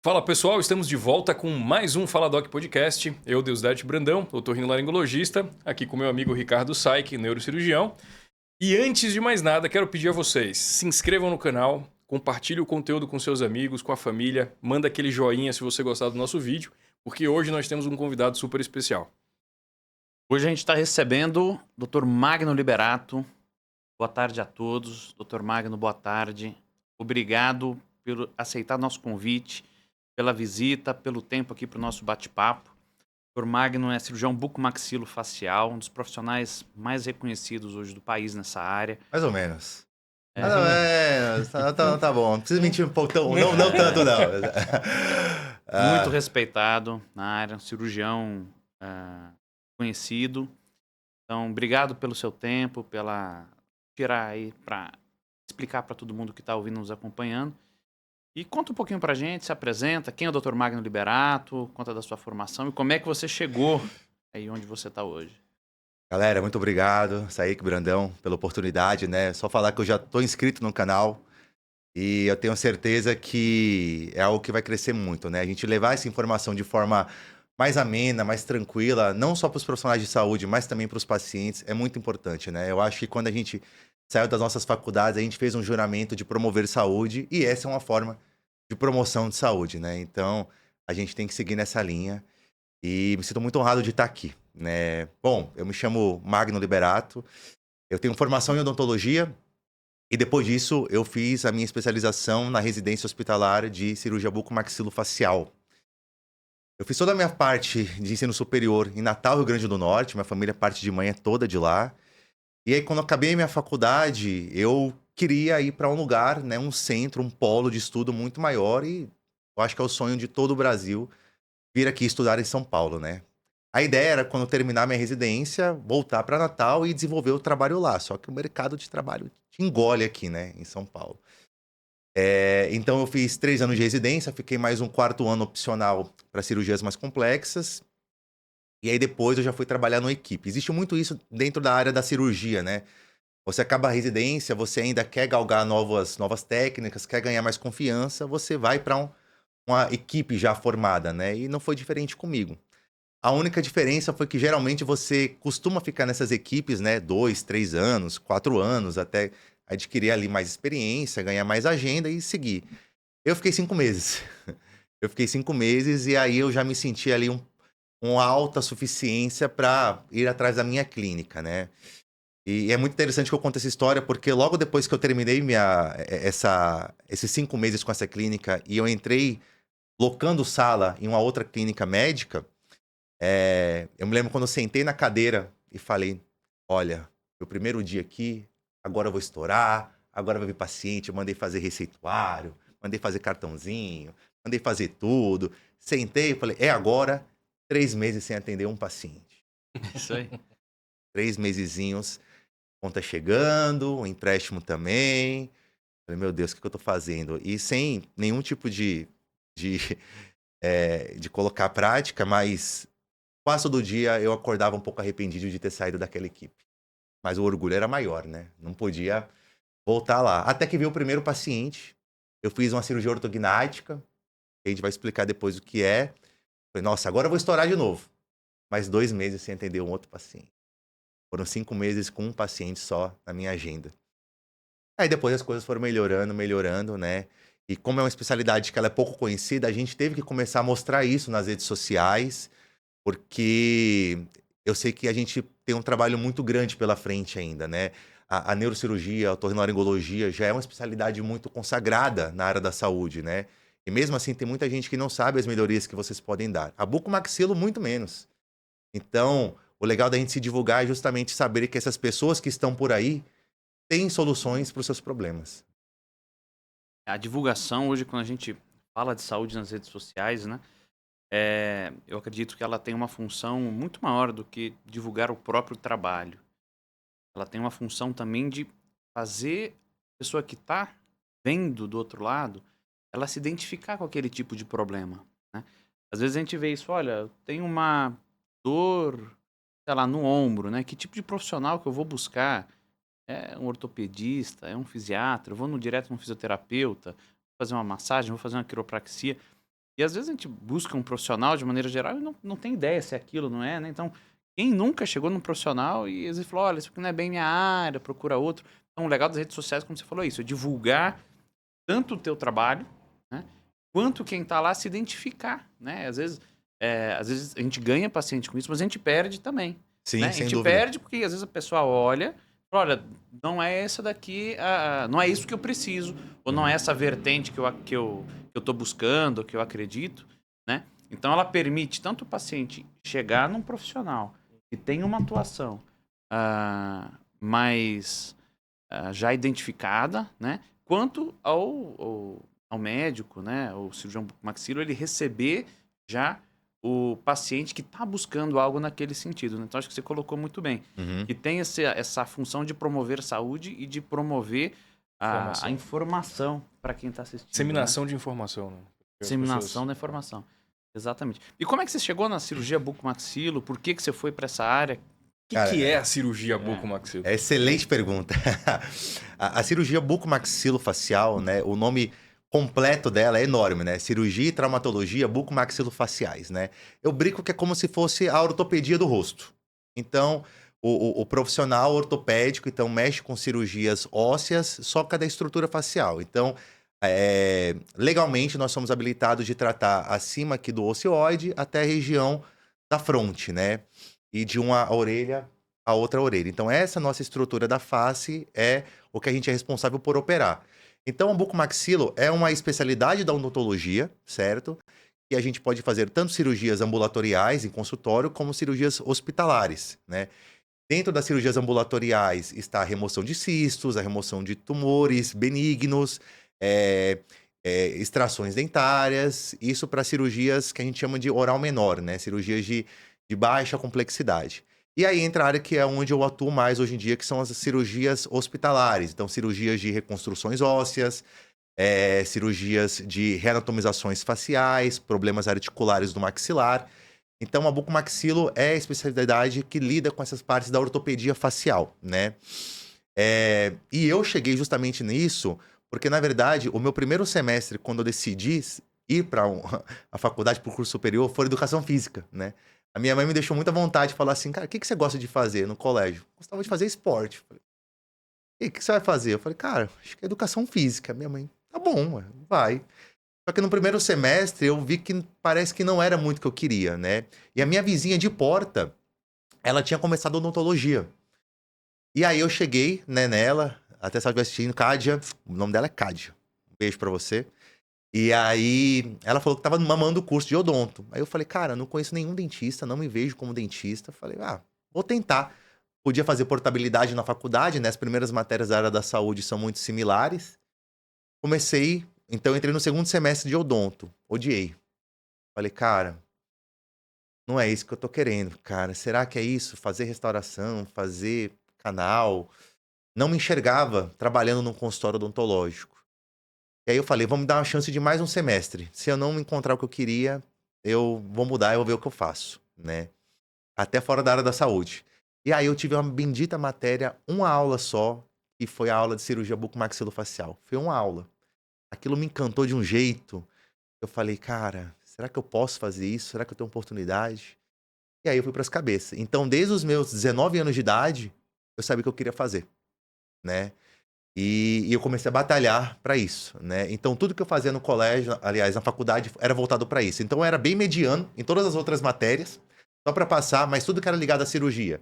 Fala pessoal, estamos de volta com mais um Fala Doc Podcast. Eu, Deusdedit Brandão, otorrinolaringologista, aqui com meu amigo Ricardo Saik, neurocirurgião. E antes de mais nada, quero pedir a vocês, se inscrevam no canal, compartilhe o conteúdo com seus amigos, com a família, manda aquele joinha se você gostar do nosso vídeo, porque hoje nós temos um convidado super especial. Hoje a gente está recebendo o Dr. Magno Liberato. Boa tarde a todos. Dr. Magno, boa tarde. Obrigado por aceitar nosso convite, pela visita, pelo tempo aqui para o nosso bate-papo. O Dr. Magno é cirurgião bucomaxilofacial, um dos profissionais mais reconhecidos hoje do país nessa área. Mais ou menos. Mais ou menos. Tá bom. Não precisa mentir um pouco. Não tanto, não. Muito respeitado na área, um cirurgião conhecido. Então, obrigado pelo seu tempo, pela tirar aí para explicar para todo mundo que está ouvindo, nos acompanhando. E conta um pouquinho pra gente, se apresenta, quem é o Dr. Magno Liberato, conta da sua formação e como é que você chegou aí onde você está hoje. Galera, muito obrigado, Saik Brandão, pela oportunidade, né? Só falar que eu já tô inscrito no canal e eu tenho certeza que é algo que vai crescer muito, né? A gente levar essa informação de forma mais amena, mais tranquila, não só para os profissionais de saúde, mas também para os pacientes, é muito importante, né? Eu acho que quando a gente saiu das nossas faculdades, a gente fez um juramento de promover saúde e essa é uma forma de promoção de saúde, né? Então, a gente tem que seguir nessa linha e me sinto muito honrado de estar aqui, né? Bom, eu me chamo Magno Liberato, eu tenho formação em odontologia e depois disso eu fiz a minha especialização na residência hospitalar de cirurgia bucomaxilofacial. Eu fiz toda a minha parte de ensino superior em Natal, Rio Grande do Norte, minha família, parte de mãe é toda de lá. E aí, quando eu acabei a minha faculdade, eu queria ir para um lugar, né, um centro, um polo de estudo muito maior e eu acho que é o sonho de todo o Brasil vir aqui estudar em São Paulo, né? A ideia era, quando eu terminar minha residência, voltar para Natal e desenvolver o trabalho lá. Só que o mercado de trabalho te engole aqui, né, em São Paulo. Então eu fiz 3 anos de residência, fiquei mais um 4º ano opcional para cirurgias mais complexas. E aí depois eu já fui trabalhar numa equipe. Existe muito isso dentro da área da cirurgia, né? Você acaba a residência, você ainda quer galgar novas técnicas, quer ganhar mais confiança, você vai para uma equipe já formada, né? E não foi diferente comigo. A única diferença foi que geralmente você costuma ficar nessas equipes, né? 2, 3 anos, 4 anos, até adquirir ali mais experiência, ganhar mais agenda e seguir. Eu fiquei 5 meses. Eu fiquei 5 meses e aí eu já me senti ali uma alta suficiência para ir atrás da minha clínica, né? E é muito interessante que eu conto essa história, porque logo depois que eu terminei esses 5 meses com essa clínica e eu entrei locando sala em uma outra clínica médica, eu me lembro quando eu sentei na cadeira e falei, olha, meu primeiro dia aqui, agora eu vou estourar, agora vai vir paciente, eu mandei fazer receituário, mandei fazer cartãozinho, mandei fazer tudo. Sentei e falei, é agora, 3 meses sem atender um paciente. Isso aí. 3 mesezinhos, conta chegando, o empréstimo também. Falei, meu Deus, o que eu tô fazendo? E sem nenhum tipo de, de colocar prática, mas quase todo dia eu acordava um pouco arrependido de ter saído daquela equipe. Mas o orgulho era maior, né? Não podia voltar lá. Até que veio o primeiro paciente, eu fiz uma cirurgia ortognática, que a gente vai explicar depois o que é. Falei, nossa, agora eu vou estourar de novo. Mais 2 meses sem atender um outro paciente. Foram 5 meses com um paciente só na minha agenda. Aí depois as coisas foram melhorando, né? E como é uma especialidade que ela é pouco conhecida, a gente teve que começar a mostrar isso nas redes sociais, porque eu sei que a gente tem um trabalho muito grande pela frente ainda, né? A neurocirurgia, a otorrinolaringologia já é uma especialidade muito consagrada na área da saúde, né? E mesmo assim tem muita gente que não sabe as melhorias que vocês podem dar. A bucomaxilo, muito menos. Então, o legal da gente se divulgar é justamente saber que essas pessoas que estão por aí têm soluções para os seus problemas. A divulgação hoje, quando a gente fala de saúde nas redes sociais, né? Eu acredito que ela tem uma função muito maior do que divulgar o próprio trabalho. Ela tem uma função também de fazer a pessoa que está vendo do outro lado, ela se identificar com aquele tipo de problema, né? Às vezes a gente vê isso, olha, eu tenho uma dor, sei lá, no ombro, né? Que tipo de profissional que eu vou buscar? É um ortopedista, é um fisiatra, eu vou direto num fisioterapeuta, vou fazer uma massagem, vou fazer uma quiropraxia. E às vezes a gente busca um profissional de maneira geral e não tem ideia se é aquilo, não é, né? Então, quem nunca chegou num profissional e às vezes falou, olha, isso aqui não é bem minha área, procura outro. Então, o legal das redes sociais, como você falou, é isso, é divulgar tanto o teu trabalho, né, quanto quem está lá se identificar, né? Às vezes a gente ganha paciente com isso, mas a gente perde também, Sim, né? A sem gente dúvida. perde porque às vezes a pessoa olha, fala, olha, não é essa daqui, não é isso que eu preciso, ou não é essa vertente que eu tô buscando, que eu acredito, né? Então ela permite tanto o paciente chegar num profissional que tem uma atuação mais já identificada, né? Quanto ao médico, né? O cirurgião maxilo, ele receber já o paciente que está buscando algo naquele sentido, né? Então acho que você colocou muito bem. Uhum. Que tem essa função de promover saúde e de promover a informação para quem está assistindo. Disseminação né? de informação, né? Disseminação da informação. Exatamente. E como é que você chegou na cirurgia bucomaxilo? Por que você foi para essa área? O Cara, que é a cirurgia bucomaxilo? Excelente pergunta. A cirurgia bucomaxilofacial, né? O nome completo dela é enorme, né? Cirurgia e traumatologia bucomaxilofaciais, né? Eu brinco que é como se fosse a ortopedia do rosto. Então, o profissional ortopédico, então, mexe com cirurgias ósseas, só cada estrutura facial. Então, legalmente, nós somos habilitados de tratar acima aqui do ocioide até a região da fronte, né? E de uma orelha a outra orelha. Então, essa nossa estrutura da face é o que a gente é responsável por operar. Então, o bucomaxilo é uma especialidade da odontologia, certo? E a gente pode fazer tanto cirurgias ambulatoriais em consultório, como cirurgias hospitalares, né? Dentro das cirurgias ambulatoriais está a remoção de cistos, a remoção de tumores benignos, extrações dentárias, isso para cirurgias que a gente chama de oral menor, né? Cirurgias de baixa complexidade. E aí entra a área que é onde eu atuo mais hoje em dia, que são as cirurgias hospitalares. Então, cirurgias de reconstruções ósseas, cirurgias de reanatomizações faciais, problemas articulares do maxilar. Então, a bucomaxilo é a especialidade que lida com essas partes da ortopedia facial, né? E eu cheguei justamente nisso porque, na verdade, o meu primeiro semestre, quando eu decidi ir para a faculdade, para o curso superior, foi educação física, né? A minha mãe me deixou muita vontade de falar assim, cara, o que você gosta de fazer no colégio? Gostava de fazer esporte. Falei, e o que você vai fazer? Eu falei, cara, acho que é educação física. Minha mãe, tá bom, ué, vai. Só que no primeiro semestre eu vi que parece que não era muito o que eu queria, né? E a minha vizinha de porta, ela tinha começado odontologia. E aí eu cheguei, né, nela, até se ela estiver assistindo, Kádia, o nome dela é Kádia. Um beijo pra você. E aí ela falou que tava mamando o curso de odonto. Aí eu falei, cara, não conheço nenhum dentista, não me vejo como dentista. Falei, vou tentar. Podia fazer portabilidade na faculdade, né? As primeiras matérias da área da saúde são muito similares. Comecei, então entrei no segundo semestre de odonto. Odiei. Falei, cara, não é isso que eu tô querendo, cara. Será que é isso? Fazer restauração, fazer canal. Não me enxergava trabalhando num consultório odontológico. E aí eu falei, vamos dar uma chance de mais um semestre. Se eu não encontrar o que eu queria, eu vou mudar, eu vou ver o que eu faço, né? Até fora da área da saúde. E aí eu tive uma bendita matéria, uma aula só, que foi a aula de cirurgia bucomaxilofacial. Foi uma aula. Aquilo me encantou de um jeito. Eu falei, cara, será que eu posso fazer isso? Será que eu tenho oportunidade? E aí eu fui para as cabeças. Então, desde os meus 19 anos de idade, eu sabia o que eu queria fazer, né? E eu comecei a batalhar para isso, né? Então, tudo que eu fazia no colégio, aliás, na faculdade, era voltado para isso. Então, eu era bem mediano em todas as outras matérias, só para passar, mas tudo que era ligado à cirurgia,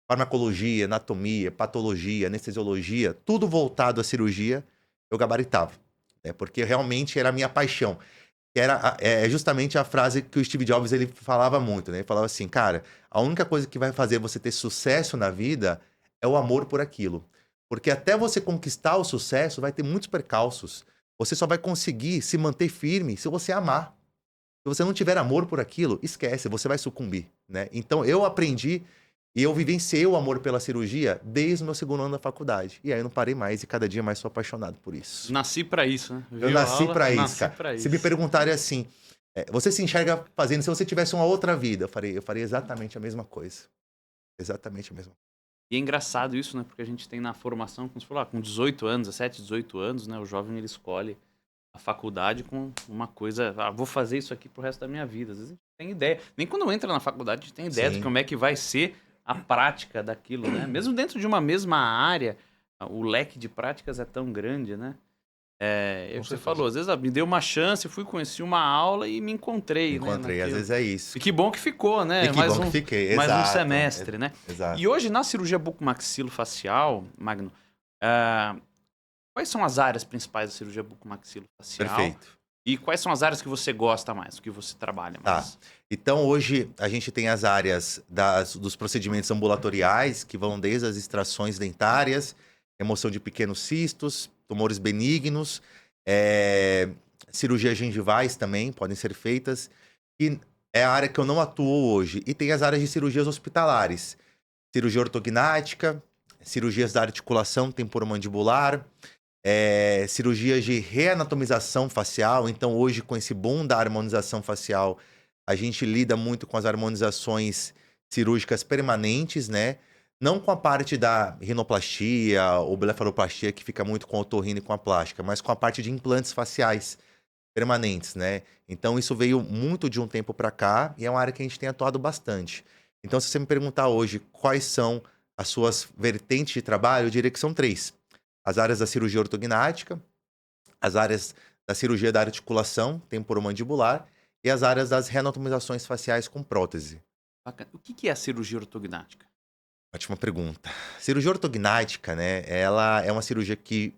farmacologia, anatomia, patologia, anestesiologia, tudo voltado à cirurgia, eu gabaritava, né? Porque realmente era a minha paixão. Que era justamente a frase que o Steve Jobs ele falava muito, né? Ele falava assim, cara, a única coisa que vai fazer você ter sucesso na vida é o amor por aquilo. Porque até você conquistar o sucesso, vai ter muitos percalços. Você só vai conseguir se manter firme se você amar. Se você não tiver amor por aquilo, esquece, você vai sucumbir, né? Então eu aprendi e eu vivenciei o amor pela cirurgia desde o meu segundo ano da faculdade. E aí eu não parei mais e cada dia mais sou apaixonado por isso. Nasci para isso, né? Eu Viu a nasci aula? pra isso, Nasci cara. para Se me isso. perguntarem assim, você se enxerga fazendo se você tivesse uma outra vida? Eu faria exatamente a mesma coisa. Exatamente a mesma coisa. E é engraçado isso, né? Porque a gente tem na formação, como você falou, com 18 anos, 17, 18 anos, né? O jovem, ele escolhe a faculdade com uma coisa, vou fazer isso aqui pro resto da minha vida. Às vezes a gente tem ideia. Nem quando entra na faculdade a gente tem ideia de como é que vai ser a prática daquilo, né? Mesmo dentro de uma mesma área, o leque de práticas é tão grande, né? É o que você falou, às vezes me deu uma chance, fui conheci uma aula e me encontrei, né? Às vezes é isso. E que bom que ficou, né? E que bom que fiquei, mais um exato. semestre, né? Exato. E hoje, na cirurgia bucomaxilofacial, Magno, quais são as áreas principais da cirurgia bucomaxilofacial? Perfeito. E quais são as áreas que você gosta mais, que você trabalha mais? Tá. Então, hoje, a gente tem as áreas dos procedimentos ambulatoriais, que vão desde as extrações dentárias, remoção de pequenos cistos, tumores benignos, cirurgias gengivais também podem ser feitas. E é a área que eu não atuo hoje. E tem as áreas de cirurgias hospitalares. Cirurgia ortognática, cirurgias da articulação temporomandibular, cirurgias de reanatomização facial. Então, hoje, com esse boom da harmonização facial, a gente lida muito com as harmonizações cirúrgicas permanentes, né? Não com a parte da rinoplastia ou blefaroplastia, que fica muito com a otorrino e com a plástica, mas com a parte de implantes faciais permanentes, né? Então, isso veio muito de um tempo para cá e é uma área que a gente tem atuado bastante. Então, se você me perguntar hoje quais são as suas vertentes de trabalho, eu diria que são 3. As áreas da cirurgia ortognática, as áreas da cirurgia da articulação temporomandibular e as áreas das reanatomizações faciais com prótese. Bacana. O que é a cirurgia ortognática? Ótima pergunta. Cirurgia ortognática, né? Ela é uma cirurgia que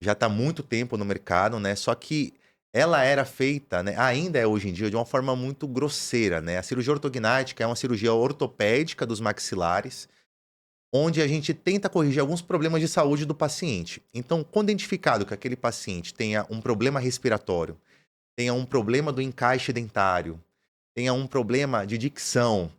já está há muito tempo no mercado, né? Só que ela era feita, né? Ainda é hoje em dia, de uma forma muito grosseira, né? A cirurgia ortognática é uma cirurgia ortopédica dos maxilares, onde a gente tenta corrigir alguns problemas de saúde do paciente. Então, quando identificado que aquele paciente tenha um problema respiratório, tenha um problema do encaixe dentário, tenha um problema de dicção,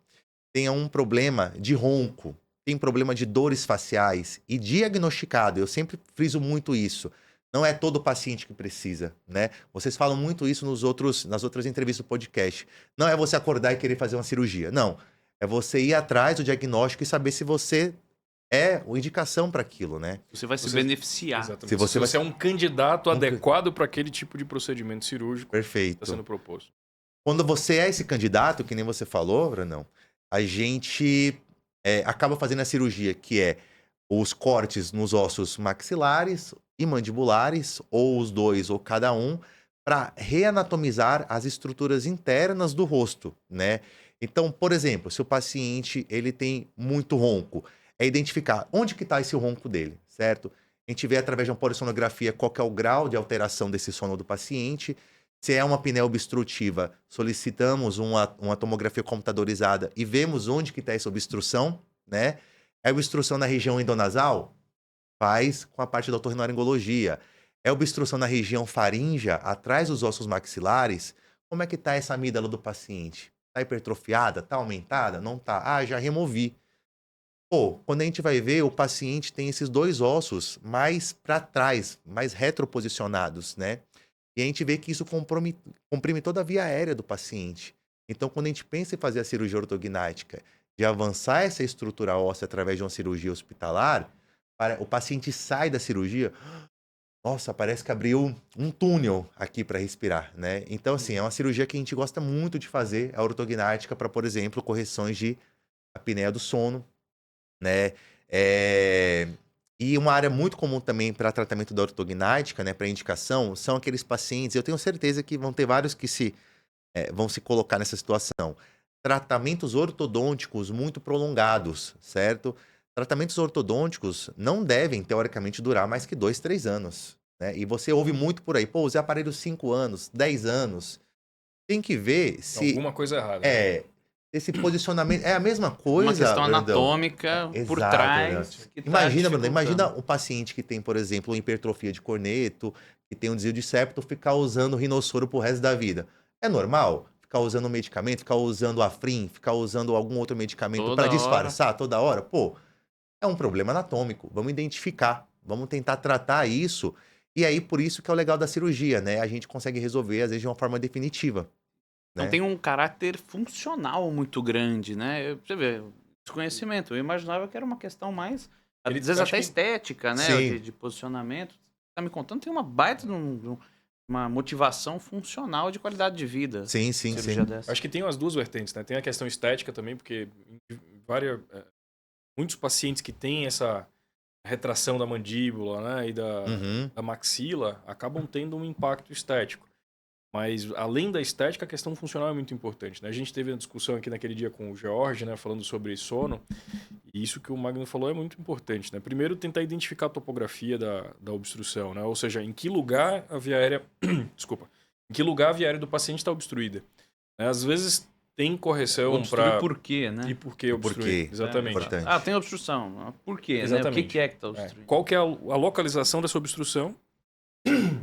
tenha um problema de ronco, tem problema de dores faciais e diagnosticado, eu sempre friso muito isso, não é todo paciente que precisa, né? Vocês falam muito isso nas outras entrevistas do podcast. Não é você acordar e querer fazer uma cirurgia, não. É você ir atrás do diagnóstico e saber se você é uma indicação para aquilo, né? Você vai se beneficiar. Exatamente. Se você é um candidato adequado para aquele tipo de procedimento cirúrgico que Perfeito. está sendo proposto. Quando você é esse candidato, que nem você falou, Brandão, a gente acaba fazendo a cirurgia, que é os cortes nos ossos maxilares e mandibulares, ou os dois, ou cada um, para reanatomizar as estruturas internas do rosto, né? Então, por exemplo, se o paciente ele tem muito ronco, é identificar onde que está esse ronco dele, certo? A gente vê através de uma polissonografia qual que é o grau de alteração desse sono do paciente. Se é uma apneia obstrutiva, solicitamos uma tomografia computadorizada e vemos onde que está essa obstrução, né? É obstrução na região endonasal? Faz com a parte da otorrinolaringologia. É obstrução na região faríngea, atrás dos ossos maxilares? Como é que está essa amígdala do paciente? Está hipertrofiada? Está aumentada? Não está? Ah, já removi. Pô, quando a gente vai ver, o paciente tem esses 2 ossos mais para trás, mais retroposicionados, né? E a gente vê que isso comprime toda a via aérea do paciente. Então, quando a gente pensa em fazer a cirurgia ortognática, de avançar essa estrutura óssea através de uma cirurgia hospitalar, o paciente sai da cirurgia, nossa, parece que abriu um túnel aqui para respirar, né? Então, assim, é uma cirurgia que a gente gosta muito de fazer, a ortognática, para, por exemplo, correções de apneia do sono, né? E uma área muito comum também para tratamento da ortognática, né, para indicação, são aqueles pacientes, eu tenho certeza que vão ter vários que vão se colocar nessa situação. Tratamentos ortodônticos muito prolongados, certo? Tratamentos ortodônticos não devem, teoricamente, durar mais que 2, 3 anos, né? E você ouve muito por aí, pô, usei aparelho 5 anos, 10 anos. Tem que ver se... Alguma coisa errada. Esse posicionamento é a mesma coisa. Uma questão Brandão, anatômica por exato, trás. Que Imagina, tá Brandão, imagina um paciente que tem, por exemplo, uma hipertrofia de corneto, que tem um desvio de septo, ficar usando rinossoro pro resto da vida. É normal? Ficar usando um medicamento, ficar usando Afrin, ficar usando algum outro medicamento para disfarçar toda hora? Pô, é um problema anatômico. Vamos identificar, vamos tentar tratar isso. E aí, por isso que é o legal da cirurgia, né? A gente consegue resolver, às vezes, de uma forma definitiva. Então né? tem um caráter funcional muito grande, né? Você vê, desconhecimento. Eu imaginava que era uma questão mais, às vezes até estética, né? De posicionamento. Você tá me contando, tem uma baita de uma motivação funcional de qualidade de vida. Sim, sim, Cirurgia sim. dessa. Acho que tem as duas vertentes, né? Tem a questão estética também, porque muitos pacientes que têm essa retração da mandíbula, né, e Uhum. da maxila acabam tendo um impacto estético. Mas, além da estética, a questão funcional é muito importante, né? A gente teve uma discussão aqui naquele dia com o George, né, falando sobre sono, e isso que o Magno falou é muito importante, né? Primeiro, tentar identificar a topografia da obstrução, né? Ou seja, em que lugar a via aérea... Desculpa. Em que lugar a via aérea do paciente está obstruída. Né? Às vezes, tem correção Obstruir para... por quê, né? E por que Por obstruir. quê? Exatamente. Importante. Ah, tem obstrução. Por quê, né? O Exatamente. que é que está obstruindo? Qual que é a localização dessa obstrução?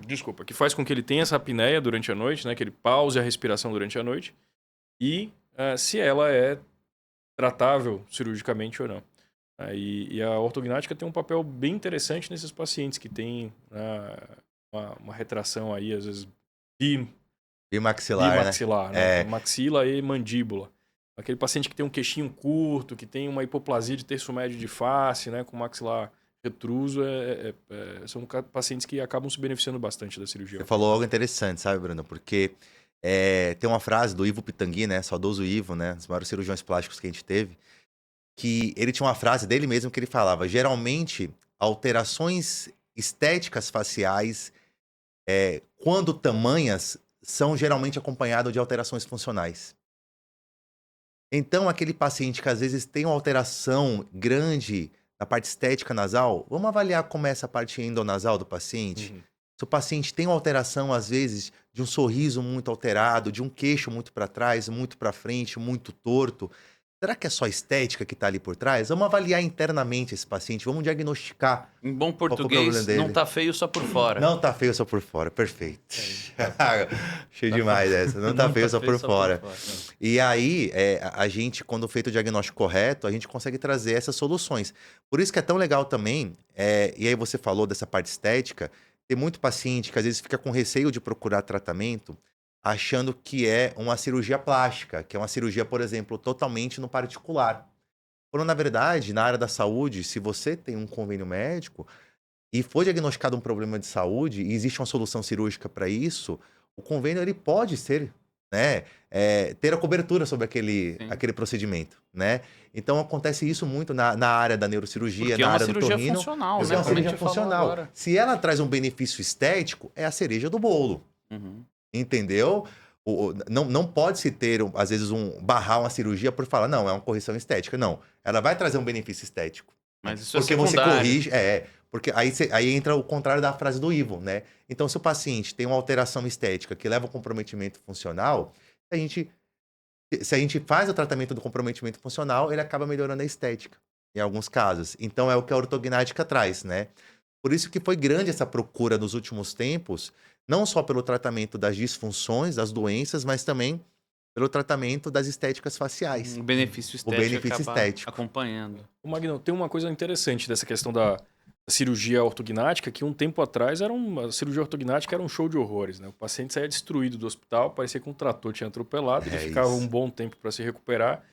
Desculpa, que faz com que ele tenha essa apneia durante a noite, né? Que ele pause a respiração durante a noite. E se ela é tratável cirurgicamente ou não. E a ortognática tem um papel bem interessante nesses pacientes que têm uma retração aí, às vezes, Bimaxilar, né? bimaxilar, né? Maxila e mandíbula. Aquele paciente que tem um queixinho curto, que tem uma hipoplasia de terço médio de face, né? Com maxilar retruso, são pacientes que acabam se beneficiando bastante da cirurgia. Você falou algo interessante, sabe, Bruno? Porque tem uma frase do Ivo Pitangui, né? Saudoso Ivo, né? Um dos maiores cirurgiões plásticos que a gente teve. Que ele tinha uma frase dele mesmo que ele falava: geralmente, alterações estéticas faciais, quando tamanhas, são geralmente acompanhadas de alterações funcionais. Então, aquele paciente que às vezes tem uma alteração grande na parte estética nasal, vamos avaliar como é essa parte endonasal do paciente. Uhum. Se o paciente tem uma alteração, às vezes, de um sorriso muito alterado, de um queixo muito para trás, muito para frente, muito torto, será que é só estética que está ali por trás? Vamos avaliar internamente esse paciente, vamos diagnosticar. Em bom Qual foi o problema português, dele? não tá feio só por fora. Não tá feio só por fora, perfeito. Cheio demais essa, não tá feio só por fora. E aí, a gente, quando feito o diagnóstico correto, a gente consegue trazer essas soluções. Por isso que é tão legal também, e aí você falou dessa parte estética, tem muito paciente que às vezes fica com receio de procurar tratamento, achando que é uma cirurgia plástica, que é uma cirurgia, por exemplo, totalmente no particular. Quando, na verdade, na área da saúde, se você tem um convênio médico e foi diagnosticado um problema de saúde e existe uma solução cirúrgica para isso, o convênio ele pode ser, né, ter a cobertura sobre aquele procedimento, né? Então acontece isso muito na área da neurocirurgia, Porque na é uma área do cirurgia torrino. funcional, Porque né? é uma Como a cirurgia gente falou funcional. agora. Se ela traz um benefício estético, é a cereja do bolo. Uhum. Entendeu? Não pode se ter, às vezes, barrar uma cirurgia por falar, não, é uma correção estética. Não, ela vai trazer um benefício estético. Mas isso Porque é você secundário. corrige. Porque aí entra o contrário da frase do Ivo, né? Então, se o paciente tem uma alteração estética que leva a um comprometimento funcional, se a gente faz o tratamento do comprometimento funcional, ele acaba melhorando a estética, em alguns casos. Então, é o que a ortognática traz, né? Por isso que foi grande essa procura nos últimos tempos, não só pelo tratamento das disfunções, das doenças, mas também pelo tratamento das estéticas faciais. O benefício estético benefício acaba estético. acompanhando. O Magno, tem uma coisa interessante dessa questão da cirurgia ortognática, que um tempo atrás a cirurgia ortognática era um show de horrores, né? O paciente saía destruído do hospital, parecia que um trator tinha atropelado, ele ficava isso. um bom tempo para se recuperar.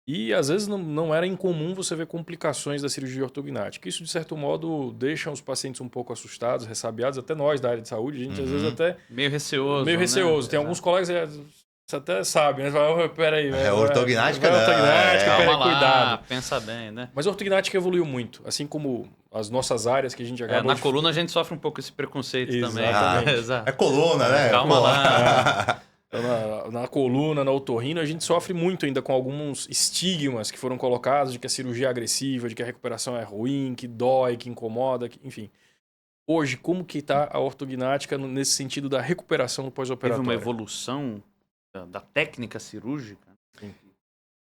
E às vezes não era incomum você ver complicações da cirurgia ortognática. Isso, de certo modo, deixa os pacientes um pouco assustados, ressabiados, até nós da área de saúde, a gente às vezes até Meio receoso. meio né? receoso. Tem alguns colegas você até sabe, né? Você fala, peraí, ortognática não, ortognática, Calma peraí, lá, cuidado. pensa bem, né? Mas a ortognática evoluiu muito, assim como as nossas áreas que a gente acaba... Na coluna a gente sofre um pouco esse preconceito também. Exatamente. Exato. É coluna, né? Calma Pô. lá. Na coluna, na otorrino, a gente sofre muito ainda com alguns estigmas que foram colocados de que a cirurgia é agressiva, de que a recuperação é ruim, que dói, que incomoda, enfim. Hoje, como que está a ortognática nesse sentido da recuperação do Teve pós-operatório? uma evolução da técnica cirúrgica.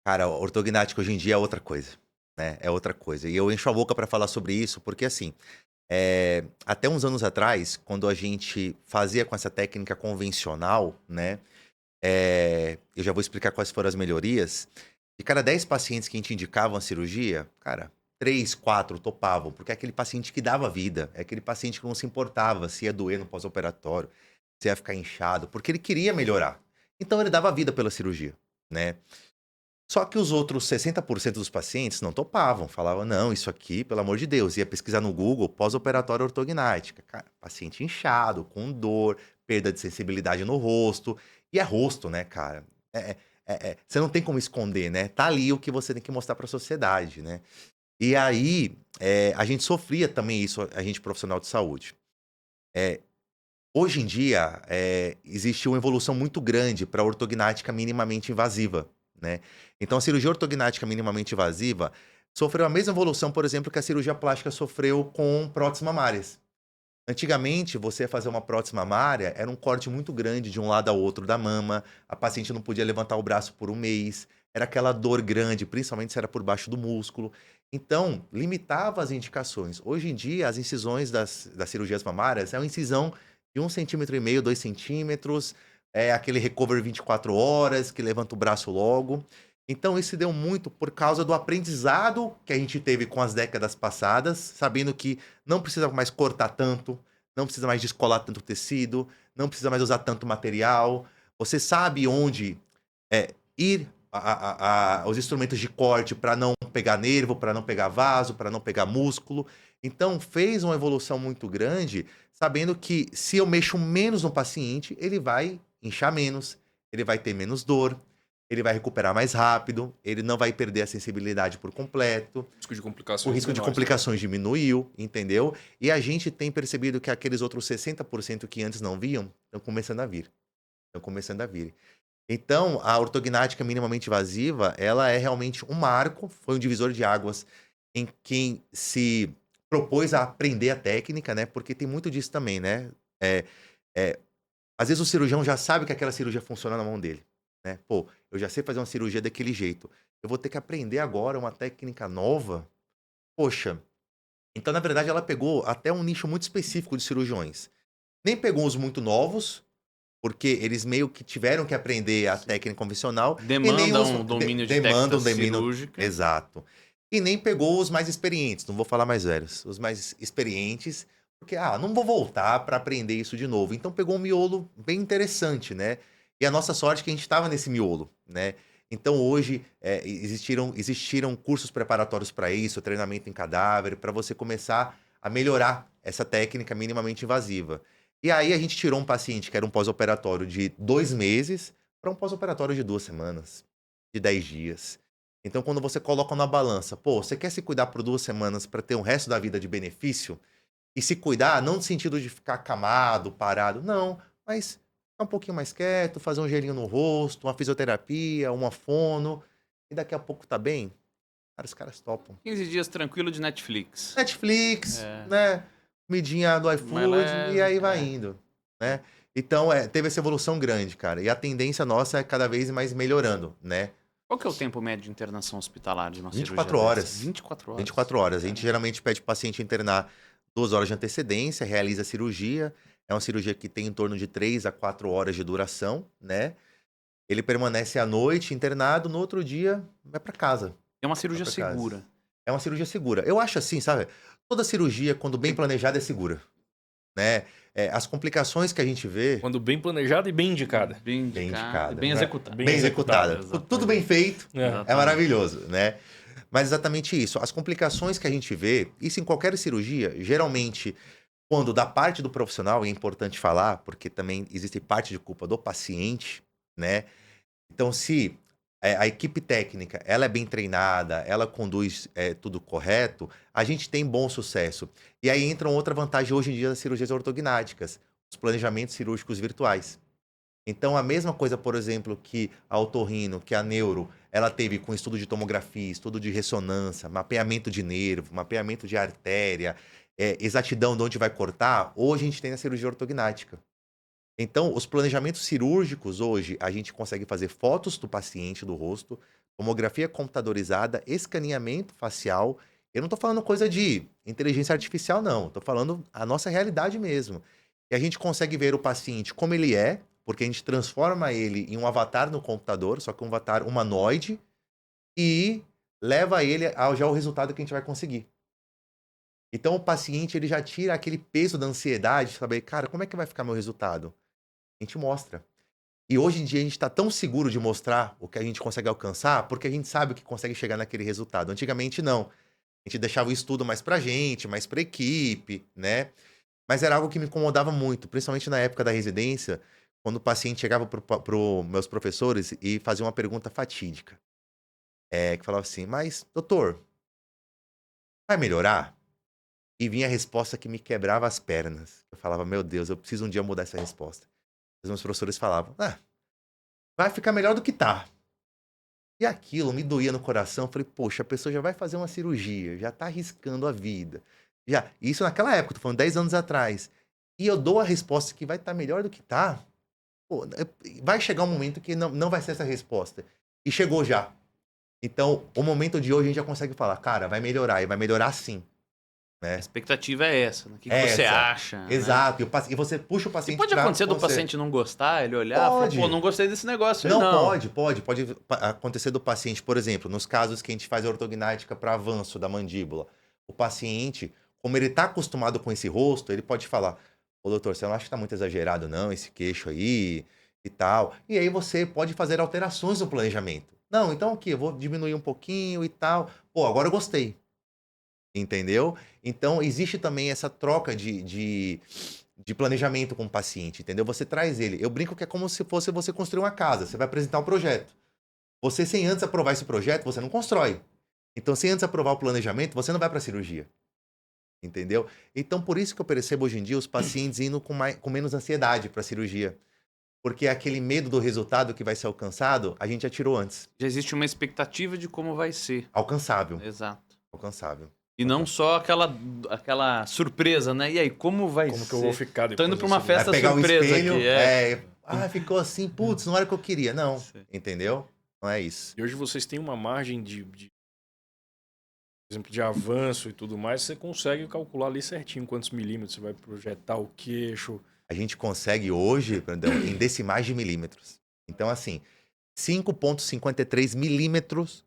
Cara, a ortognática hoje em dia é outra coisa, né? É outra coisa. E eu encho a boca para falar sobre isso, porque assim, até uns anos atrás, quando a gente fazia com essa técnica convencional, né? Eu já vou explicar quais foram as melhorias. De cada 10 pacientes que a gente indicava uma cirurgia, cara, 3, 4 topavam, porque é aquele paciente que dava vida, é aquele paciente que não se importava se ia doer no pós-operatório, se ia ficar inchado, porque ele queria melhorar. Então ele dava vida pela cirurgia, né? Só que os outros 60% dos pacientes não topavam, falavam, não, isso aqui, pelo amor de Deus, ia pesquisar no Google, pós-operatória ortognática. Cara, paciente inchado, com dor, perda de sensibilidade no rosto. E é rosto, né, cara? Você não tem como esconder, né? Tá ali o que você tem que mostrar para a sociedade, né? E aí, a gente sofria também isso, a gente profissional de saúde. Hoje em dia, existe uma evolução muito grande para a ortognática minimamente invasiva, né? Então, a cirurgia ortognática minimamente invasiva sofreu a mesma evolução, por exemplo, que a cirurgia plástica sofreu com próteses mamárias. Antigamente, você ia fazer uma prótese mamária, era um corte muito grande de um lado ao outro da mama, a paciente não podia levantar o braço por um mês, era aquela dor grande, principalmente se era por baixo do músculo. Então, limitava as indicações. Hoje em dia, as incisões das cirurgias mamárias é uma incisão de 1,5 cm, 2 centímetros, é aquele recovery 24 horas, que levanta o braço logo. Então, isso se deu muito por causa do aprendizado que a gente teve com as décadas passadas, sabendo que não precisa mais cortar tanto, não precisa mais descolar tanto tecido, não precisa mais usar tanto material. Você sabe onde ir os instrumentos de corte para não pegar nervo, para não pegar vaso, para não pegar músculo. Então, fez uma evolução muito grande, sabendo que se eu mexo menos no paciente, ele vai inchar menos, ele vai ter menos dor, ele vai recuperar mais rápido, ele não vai perder a sensibilidade por completo. O risco de complicações O risco de complicações diminuiu, entendeu? E a gente tem percebido que aqueles outros 60% que antes não viam, estão começando a vir. Estão começando a vir. Então, a ortognática minimamente invasiva, ela é realmente um marco, foi um divisor de águas em quem se propôs a aprender a técnica, né? Porque tem muito disso também, né? Às vezes o cirurgião já sabe que aquela cirurgia funciona na mão dele, né? Pô, eu já sei fazer uma cirurgia daquele jeito. Eu vou ter que aprender agora uma técnica nova? Poxa. Então, na verdade, ela pegou até um nicho muito específico de cirurgiões. Nem pegou os muito novos, porque eles meio que tiveram que aprender a técnica convencional. Demanda um domínio de técnica cirúrgica. Exato. E nem pegou os mais experientes, não vou falar mais velhos, os mais experientes, porque, não vou voltar para aprender isso de novo. Então pegou um miolo bem interessante, né? E a nossa sorte é que a gente estava nesse miolo, né? Então hoje existiram cursos preparatórios para isso, treinamento em cadáver, para você começar a melhorar essa técnica minimamente invasiva. E aí a gente tirou um paciente que era um pós-operatório de 2 meses para um pós-operatório de 2 semanas, de 10 dias. Então, quando você coloca na balança, pô, você quer se cuidar por 2 semanas para ter o resto da vida de benefício? E se cuidar, não no sentido de ficar acamado, parado, não, mas ficar um pouquinho mais quieto, fazer um gelinho no rosto, uma fisioterapia, uma fono, e daqui a pouco tá bem? Cara, os caras topam. 15 dias tranquilo de Netflix. Netflix, né? Comidinha do iFood, e aí vai indo, né? Então, teve essa evolução grande, cara. E a tendência nossa é cada vez mais melhorando, né? Qual que é o tempo médio de internação hospitalar de uma 24 cirurgia horas. dessa? 24 horas. 24 horas. A gente geralmente pede o paciente internar 2 horas de antecedência, realiza a cirurgia. É uma cirurgia que tem em torno de 3 a 4 horas de duração, né? Ele permanece à noite internado, no outro dia vai para casa. É uma cirurgia segura. É uma cirurgia segura. Eu acho assim, sabe? Toda cirurgia, quando bem planejada, é segura, né? As complicações que a gente vê... Quando bem planejada e bem indicada. Bem indicada. Bem né? executada. Bem executada. Tudo bem feito, é maravilhoso, né? Mas exatamente isso. As complicações que a gente vê, isso em qualquer cirurgia, geralmente, quando da parte do profissional, é importante falar, porque também existe parte de culpa do paciente, né? Então, se a equipe técnica ela é bem treinada, ela conduz tudo correto, a gente tem bom sucesso. E aí entra outra vantagem hoje em dia das cirurgias ortognáticas, os planejamentos cirúrgicos virtuais. Então, a mesma coisa, por exemplo, que a otorrino, que a neuro, ela teve com estudo de tomografia, estudo de ressonância, mapeamento de nervo, mapeamento de artéria, exatidão de onde vai cortar, hoje a gente tem na cirurgia ortognática. Então, os planejamentos cirúrgicos hoje, a gente consegue fazer fotos do paciente, do rosto, tomografia computadorizada, escaneamento facial. Eu não estou falando coisa de inteligência artificial, não. Estou falando a nossa realidade mesmo. E a gente consegue ver o paciente como ele é, porque a gente transforma ele em um avatar no computador, só que um avatar humanoide, e leva ele ao já o resultado que a gente vai conseguir. Então, o paciente ele já tira aquele peso da ansiedade, saber, cara, como é que vai ficar meu resultado? A gente mostra. E hoje em dia a gente está tão seguro de mostrar o que a gente consegue alcançar, porque a gente sabe o que consegue chegar naquele resultado. Antigamente, não. A gente deixava o estudo mais pra gente, mais pra equipe, né? Mas era algo que me incomodava muito, principalmente na época da residência, quando o paciente chegava para os meus professores e fazia uma pergunta fatídica. Que falava assim, mas, doutor, vai melhorar? E vinha a resposta que me quebrava as pernas. Eu falava, meu Deus, eu preciso um dia mudar essa resposta. Os meus professores falavam, vai ficar melhor do que tá. E aquilo me doía no coração. Eu falei, poxa, a pessoa já vai fazer uma cirurgia, já tá arriscando a vida. Isso naquela época, tô falando 10 anos atrás. E eu dou a resposta que vai estar melhor do que tá. Pô, vai chegar um momento que não vai ser essa resposta. E chegou já. Então, o momento de hoje a gente já consegue falar, cara, vai melhorar, e vai melhorar sim. Né? A expectativa é essa, né? O que você acha? Exato. Né? E você puxa o paciente. E pode acontecer do paciente não gostar, ele olhar e falar, pô, não gostei desse negócio. Não, pode acontecer do paciente, por exemplo, nos casos que a gente faz a ortognática para avanço da mandíbula. O paciente, como ele está acostumado com esse rosto, ele pode falar, ô doutor, você não acha que está muito exagerado não, esse queixo aí e tal. E aí você pode fazer alterações no planejamento. Não, então o quê? Eu vou diminuir um pouquinho e tal. Pô, agora eu gostei. Entendeu? Então, existe também essa troca de planejamento com o paciente, entendeu? Você traz ele. Eu brinco que é como se fosse você construir uma casa. Você vai apresentar um projeto. Você, sem antes aprovar esse projeto, você não constrói. Então, sem antes aprovar o planejamento, você não vai para a cirurgia. Entendeu? Então, por isso que eu percebo hoje em dia os pacientes indo com menos ansiedade para a cirurgia. Porque aquele medo do resultado que vai ser alcançado, a gente já tirou antes. Já existe uma expectativa de como vai ser. Alcançável. Exato. Alcançável. E não só aquela surpresa, né? E aí, como vai ser? Como que eu vou ficar depois? Tô indo pra uma festa pegar surpresa o espelho, aqui. Ficou assim, putz, não era o que eu queria. Não, entendeu? Não é isso. E hoje vocês têm uma margem por exemplo, de avanço e tudo mais, você consegue calcular ali certinho quantos milímetros você vai projetar o queixo. A gente consegue hoje, Brandão, em decimais de milímetros. Então, assim, 5,53 milímetros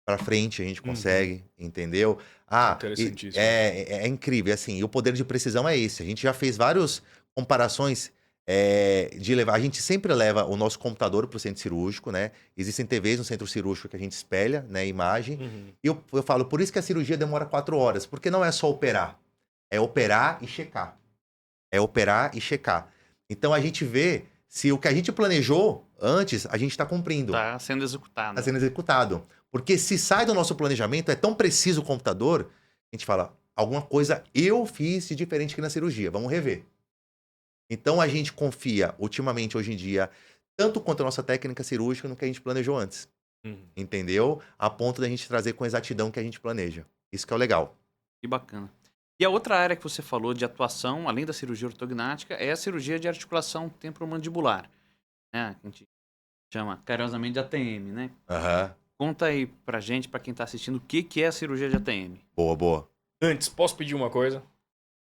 para frente a gente consegue, entendeu? Interessantíssimo. É incrível, assim, e o poder de precisão é esse. A gente já fez várias comparações de levar. A gente sempre leva o nosso computador para o centro cirúrgico, né? Existem TVs no centro cirúrgico que a gente espelha, né, a imagem. E eu falo, por isso que a cirurgia demora 4 horas, porque não é só operar, é operar e checar. É operar e checar. Então a gente vê se o que a gente planejou antes, a gente está cumprindo. Está sendo executado. Está sendo executado. Porque se sai do nosso planejamento, é tão preciso o computador, a gente fala, alguma coisa eu fiz de diferente aqui na cirurgia, vamos rever. Então a gente confia, ultimamente, hoje em dia, tanto quanto a nossa técnica cirúrgica no que a gente planejou antes. Entendeu? A ponto da gente trazer com exatidão o que a gente planeja. Isso que é o legal. Que bacana. E a outra área que você falou de atuação, além da cirurgia ortognática, é a cirurgia de articulação temporomandibular. Né? Que a gente chama carinhosamente de ATM, né? Conta aí pra gente, pra quem tá assistindo, o que é a cirurgia de ATM. Boa. Antes, posso pedir uma coisa?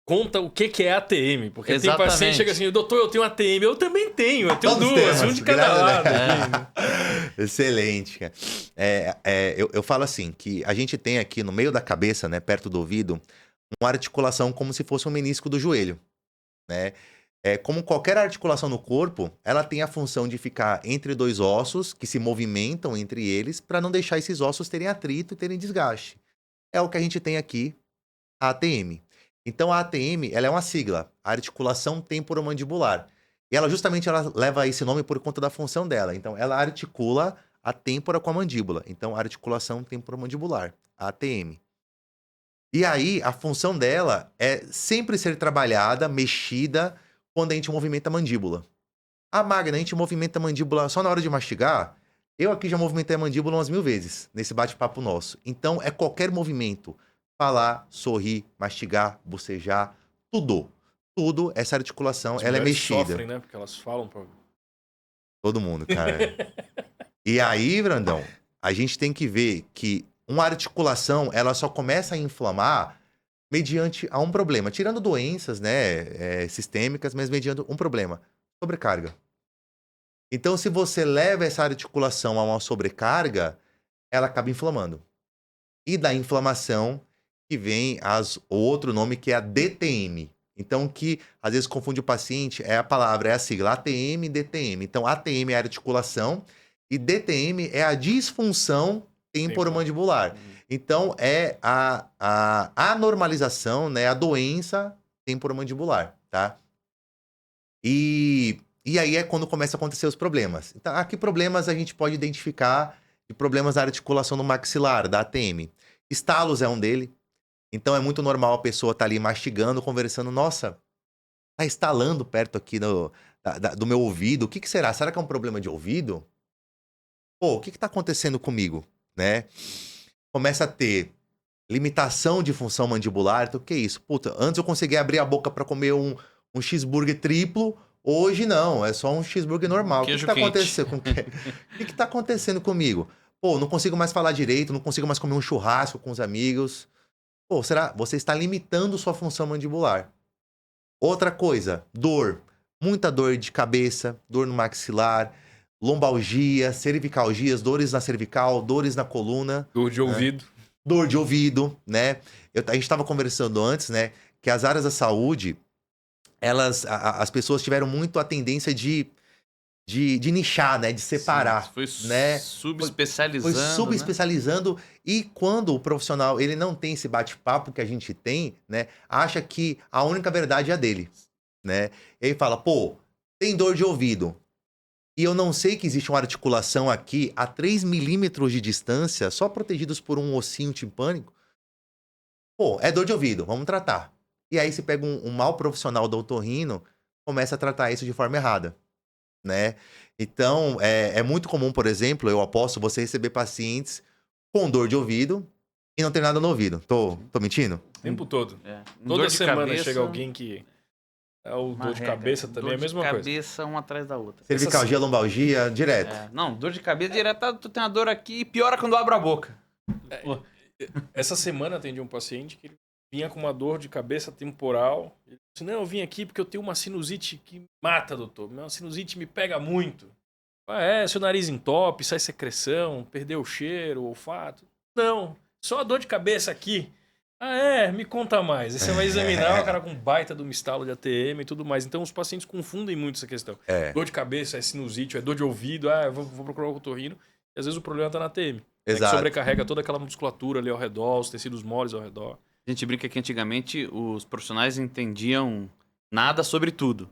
Conta o que é ATM, porque Exatamente. tem paciente que chega assim, doutor, eu tenho ATM, eu também tenho, eu tenho duas, um de cada lado. Excelente. Eu falo assim, que a gente tem aqui no meio da cabeça, né, perto do ouvido, uma articulação como se fosse um menisco do joelho, né? Como qualquer articulação no corpo, ela tem a função de ficar entre dois ossos que se movimentam entre eles para não deixar esses ossos terem atrito e terem desgaste. É o que a gente tem aqui, a ATM. Então a ATM, ela é uma sigla, articulação temporomandibular. E ela justamente leva esse nome por conta da função dela. Então ela articula a têmpora com a mandíbula. Então articulação temporomandibular, a ATM. E aí a função dela é sempre ser trabalhada, mexida, quando a gente movimenta a mandíbula. A Magna, a gente movimenta a mandíbula só na hora de mastigar. Eu aqui já movimentei a mandíbula umas 1000 vezes, nesse bate-papo nosso. Então, é qualquer movimento. Falar, sorrir, mastigar, bocejar, tudo. Tudo, essa articulação, ela é mexida. Sofrem, né? Porque elas falam pra... Todo mundo, cara. E aí, Brandão, a gente tem que ver que uma articulação, ela só começa a inflamar mediante a um problema, tirando doenças, né, sistêmicas, mas mediante um problema, sobrecarga. Então, se você leva essa articulação a uma sobrecarga, ela acaba inflamando. E da inflamação que vem o outro nome que é a DTM. Então, que às vezes confunde o paciente é a sigla ATM e DTM. Então, ATM é a articulação e DTM é a disfunção temporomandibular. Então, é a anormalização, né, a doença temporomandibular, tá? E aí é quando começa a acontecer os problemas. Então, que problemas a gente pode identificar de problemas da articulação do maxilar, da ATM? Estalos é um dele. Então é muito normal a pessoa estar ali mastigando, conversando. Nossa, tá estalando perto aqui do meu ouvido. O que será? Será que é um problema de ouvido? Pô, o que tá acontecendo comigo? Né? Começa a ter limitação de função mandibular. Então, o que é isso? Puta, antes eu conseguia abrir a boca para comer um cheeseburger triplo. Hoje não, é só um cheeseburger normal. O que tá acontecendo? O que tá acontecendo comigo? Pô, não consigo mais falar direito, não consigo mais comer um churrasco com os amigos. Pô, será? Você está limitando sua função mandibular. Outra coisa, dor. Muita dor de cabeça, dor no maxilar, lombalgia, cervicalgias, dores na cervical, dores na coluna. Dor de ouvido. Dor de ouvido, né? A gente estava conversando antes, né? Que as áreas da saúde, as pessoas tiveram muito a tendência de nichar, né? De separar. Sim, foi né? subespecializando. Foi subespecializando. Né? E quando o profissional ele não tem esse bate-papo que a gente tem, né? Acha que a única verdade é a dele. Né? Ele fala, pô, tem dor de ouvido. E eu não sei que existe uma articulação aqui a 3 milímetros de distância, só protegidos por um ossinho timpânico. Pô, é dor de ouvido, vamos tratar. E aí você pega um mau profissional do otorrino, começa a tratar isso de forma errada. Né? Então, é muito comum, por exemplo, eu aposto você receber pacientes com dor de ouvido e não ter nada no ouvido. Tô mentindo? O tempo todo. Toda Toda semana cabeça, chega alguém que é o dor de cabeça também, é a mesma coisa. Dor de cabeça, uma atrás da outra. Cervicalgia, lombalgia, direto. Não, dor de cabeça direto, tu tem uma dor aqui e piora quando abre a boca. Essa semana atendi um paciente que vinha com uma dor de cabeça temporal. Ele disse, não, eu vim aqui porque eu tenho uma sinusite que mata, doutor. Minha sinusite me pega muito. Seu nariz entope, sai secreção, perdeu o cheiro, o olfato. Não, só a dor de cabeça aqui. Me conta mais. Aí você vai examinar o cara com baita de um estalo de ATM e tudo mais. Então os pacientes confundem muito essa questão. Dor de cabeça, é sinusite, é dor de ouvido, eu vou procurar o otorrino. E às vezes o problema tá na ATM. Exato. Que sobrecarrega toda aquela musculatura ali ao redor, os tecidos moles ao redor. A gente brinca que antigamente os profissionais entendiam nada sobre tudo.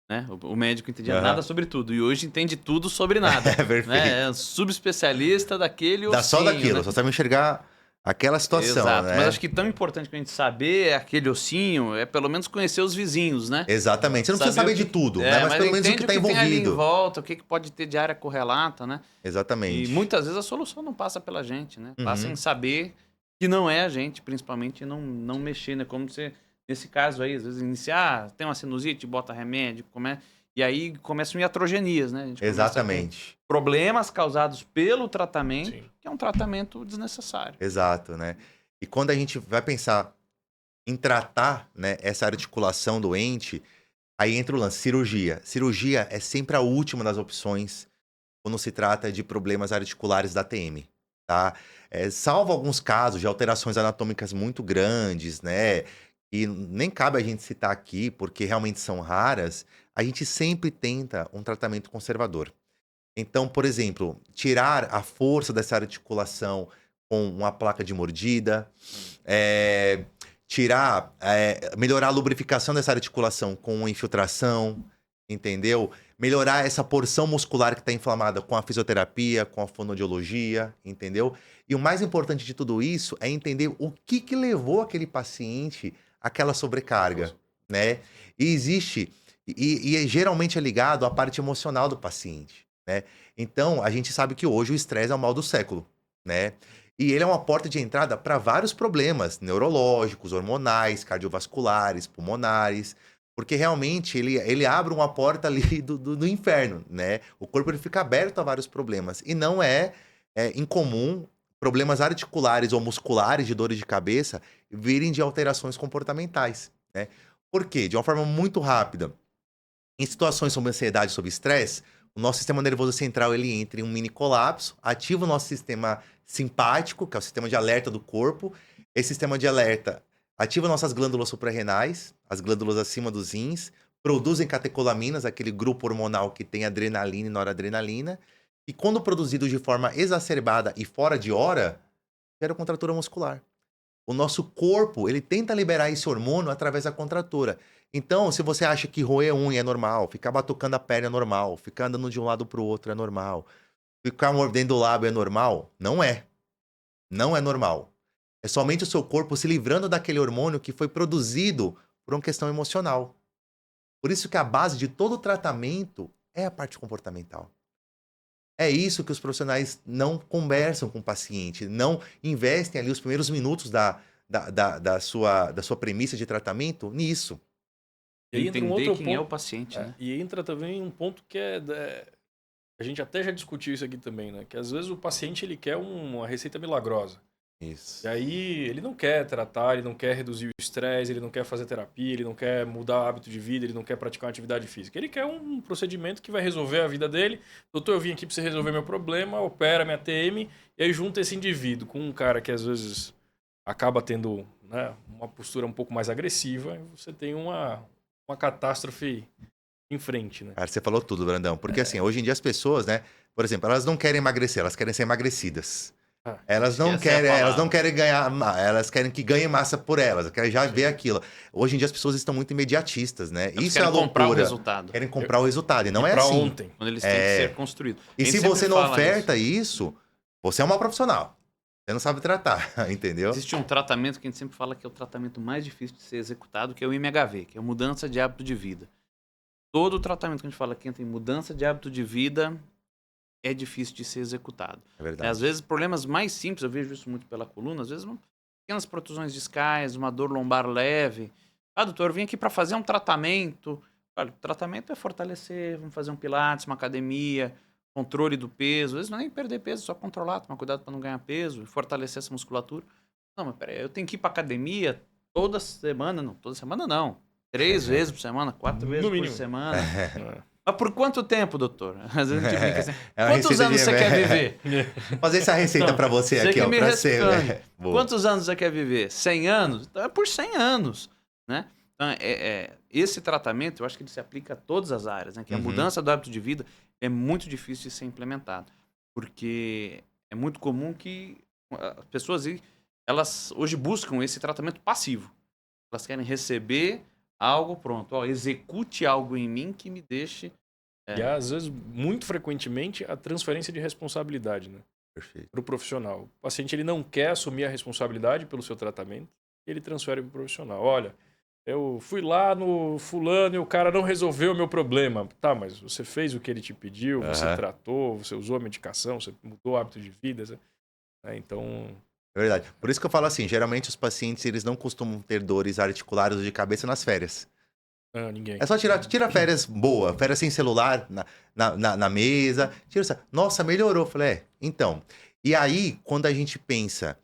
Né? O médico entendia nada sobre tudo. E hoje entende tudo sobre nada. Perfeito. Né? É um subespecialista daquele ossinho. Dá só daquilo, né? só sabe enxergar aquela situação. Exato, né? mas acho que tão importante que a gente saber aquele ossinho é pelo menos conhecer os vizinhos, né? Exatamente. Você não precisa saber de tudo, né? Mas pelo menos o que está envolvido. Tem ali em volta, o que pode ter de área correlata, né? Exatamente. E muitas vezes a solução não passa pela gente, né? Passa em saber que não é a gente, principalmente, não mexer, né? Como você, nesse caso aí, às vezes iniciar, tem uma sinusite, bota remédio, e aí começam iatrogenias, né? A gente Exatamente. Problemas causados pelo tratamento, que é um tratamento desnecessário. Exato, né? E quando a gente vai pensar em tratar, né, essa articulação doente, aí entra o lance, cirurgia. Cirurgia é sempre a última das opções quando se trata de problemas articulares da TM, tá? Salvo alguns casos de alterações anatômicas muito grandes, né? E nem cabe a gente citar aqui, porque realmente são raras, a gente sempre tenta um tratamento conservador. Então, por exemplo, tirar a força dessa articulação com uma placa de mordida, melhorar a lubrificação dessa articulação com uma infiltração, entendeu? Melhorar essa porção muscular que está inflamada com a fisioterapia, com a fonoaudiologia, entendeu? E o mais importante de tudo isso é entender o que levou aquele paciente àquela sobrecarga, né? E existe, e geralmente é ligado à parte emocional do paciente, né? Então, a gente sabe que hoje o estresse é o mal do século, né? E ele é uma porta de entrada para vários problemas neurológicos, hormonais, cardiovasculares, pulmonares, porque realmente ele abre uma porta ali do inferno, né? O corpo ele fica aberto a vários problemas. E não é incomum problemas articulares ou musculares de dores de cabeça virem de alterações comportamentais, né? Por quê? De uma forma muito rápida. Em situações sob ansiedade, sob estresse, o nosso sistema nervoso central ele entra em um mini colapso, ativa o nosso sistema simpático, que é o sistema de alerta do corpo. Esse sistema de alerta ativa nossas glândulas suprarrenais, as glândulas acima dos rins, produzem catecolaminas, aquele grupo hormonal que tem adrenalina e noradrenalina, e quando produzido de forma exacerbada e fora de hora, gera contratura muscular. O nosso corpo, ele tenta liberar esse hormônio através da contratura. Então, se você acha que roer unha é normal, ficar batucando a perna é normal, ficar andando de um lado para o outro é normal, ficar mordendo o lábio é normal, não é. Não é normal. É somente o seu corpo se livrando daquele hormônio que foi produzido por uma questão emocional. Por isso que a base de todo o tratamento é a parte comportamental. É isso que os profissionais não conversam com o paciente, não investem ali os primeiros minutos da sua premissa de tratamento nisso. E aí entra um Entender outro quem é o ponto. paciente, né? E entra também um ponto que a gente até já discutiu isso aqui também, né? Que às vezes o paciente ele quer uma receita milagrosa. Isso. E aí ele não quer tratar, ele não quer reduzir o estresse, ele não quer fazer terapia, ele não quer mudar o hábito de vida, ele não quer praticar uma atividade física. Ele quer um procedimento que vai resolver a vida dele. Doutor, eu vim aqui para você resolver meu problema, opera minha TM, e aí junta esse indivíduo com um cara que às vezes acaba tendo, né, uma postura um pouco mais agressiva, e você tem uma catástrofe em frente, né? Cara, você falou tudo, Brandão. Porque assim, hoje em dia as pessoas, né? Por exemplo, elas não querem emagrecer, elas querem ser emagrecidas. Elas não essa é a querem, elas palavra. não querem ganhar, elas querem que ganhe massa por elas, querem já ver aquilo. Hoje em dia as pessoas estão muito imediatistas, né? Eles Isso é a querem comprar o loucura. resultado, Querem comprar o resultado, e não é Pra assim. ontem. quando eles têm que ser construídos. E A gente se sempre você não fala oferta isso, você é um mau profissional. Você não sabe tratar, entendeu? Existe um tratamento que a gente sempre fala que é o tratamento mais difícil de ser executado, que é o MHV, que é a mudança de hábito de vida. Todo o tratamento que a gente fala aqui tem mudança de hábito de vida é difícil de ser executado. É verdade. Às vezes, problemas mais simples, eu vejo isso muito pela coluna, às vezes, pequenas protusões discais, uma dor lombar leve. Ah, doutor, eu vim aqui para fazer um tratamento. Olha, o tratamento é fortalecer, vamos fazer um pilates, uma academia, controle do peso. Às vezes não é nem perder peso, só controlar, tomar cuidado para não ganhar peso e fortalecer essa musculatura. Não, mas peraí, eu tenho que ir para academia toda semana não. 3 vezes por semana, 4 vezes por mínimo. semana. Mas por quanto tempo, doutor? Às vezes a gente brinca assim. É uma Quantos receita anos de- você quer viver? Vou fazer essa receita Não, pra você você aqui, que ó, me pra ser. responde. Boa. Quantos anos você quer viver? 100 anos? Então é por 100 anos, né? Então, esse tratamento, eu acho que ele se aplica a todas as áreas, né? Que a Uhum. mudança do hábito de vida é muito difícil de ser implementado. Porque é muito comum que as pessoas, elas hoje buscam esse tratamento passivo. Elas querem receber algo pronto. Ó, execute algo em mim que me deixe... E às vezes, muito frequentemente, a transferência de responsabilidade, né? Perfeito. Para o profissional. O paciente ele não quer assumir a responsabilidade pelo seu tratamento, ele transfere para o profissional. Olha, eu fui lá no fulano e o cara não resolveu o meu problema. Tá, mas você fez o que ele te pediu, você Aham. tratou, você usou a medicação, você mudou o hábito de vida. Então, É verdade. Por isso que eu falo assim, geralmente os pacientes eles não costumam ter dores articulares ou de cabeça nas férias. ninguém. É só tira férias boa, férias sem celular na mesa. Nossa, melhorou. Falei, então. E aí, quando a gente pensa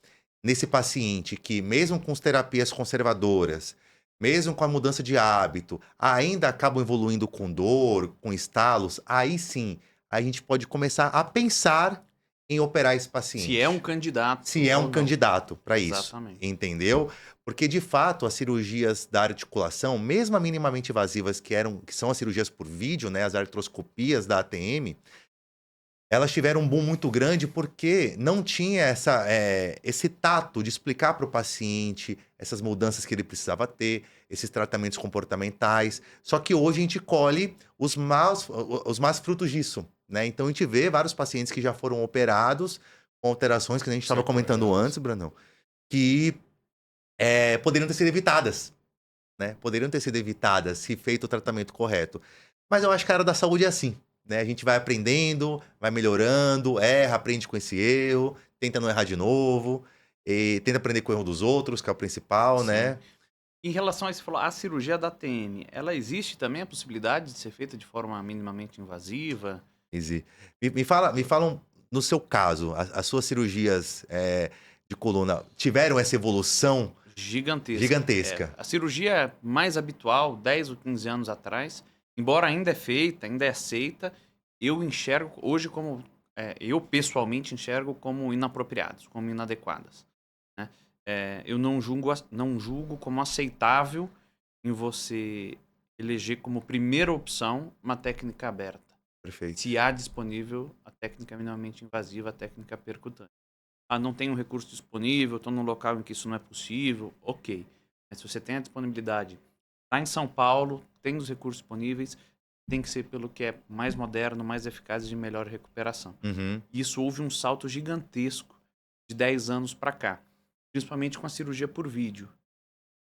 nesse paciente que, mesmo com as terapias conservadoras, mesmo com a mudança de hábito, ainda acaba evoluindo com dor, com estalos, aí sim, a gente pode começar a pensar em operar esse paciente. Se é um candidato. Se é ou um não. candidato para isso. Exatamente. Entendeu? Porque, de fato, as cirurgias da articulação, mesmo minimamente invasivas, que são as cirurgias por vídeo, né, as artroscopias da ATM, elas tiveram um boom muito grande porque não tinha esse tato de explicar para o paciente essas mudanças que ele precisava ter, esses tratamentos comportamentais. Só que hoje a gente colhe os maus frutos disso, né? Então a gente vê vários pacientes que já foram operados com alterações que a gente estava comentando antes, Brandão, que poderiam ter sido evitadas, né? Poderiam ter sido evitadas se feito o tratamento correto. Mas eu acho que a área da saúde é assim, né? A gente vai aprendendo, vai melhorando, erra, aprende com esse erro, tenta não errar de novo, e tenta aprender com o erro dos outros, que é o principal, Sim. né? Em relação a isso, você falou, a cirurgia da ATM, ela existe também a possibilidade de ser feita de forma minimamente invasiva? Easy. Me falam, no seu caso, as suas cirurgias de coluna tiveram essa evolução Gigantesca. gigantesca? A cirurgia mais habitual, 10 ou 15 anos atrás, embora ainda é feita, ainda é aceita, eu enxergo hoje como... eu pessoalmente enxergo como inapropriadas, como inadequadas. Né? eu não julgo como aceitável em você eleger como primeira opção uma técnica aberta. Perfeito. Se há disponível a técnica minimamente invasiva, a técnica percutânea. Não tem um recurso disponível, estou num local em que isso não é possível, ok. Mas se você tem a disponibilidade, está em São Paulo, tem os recursos disponíveis, tem que ser pelo que é mais moderno, mais eficaz e de melhor recuperação. Uhum. Isso houve um salto gigantesco de 10 anos para cá, principalmente com a cirurgia por vídeo.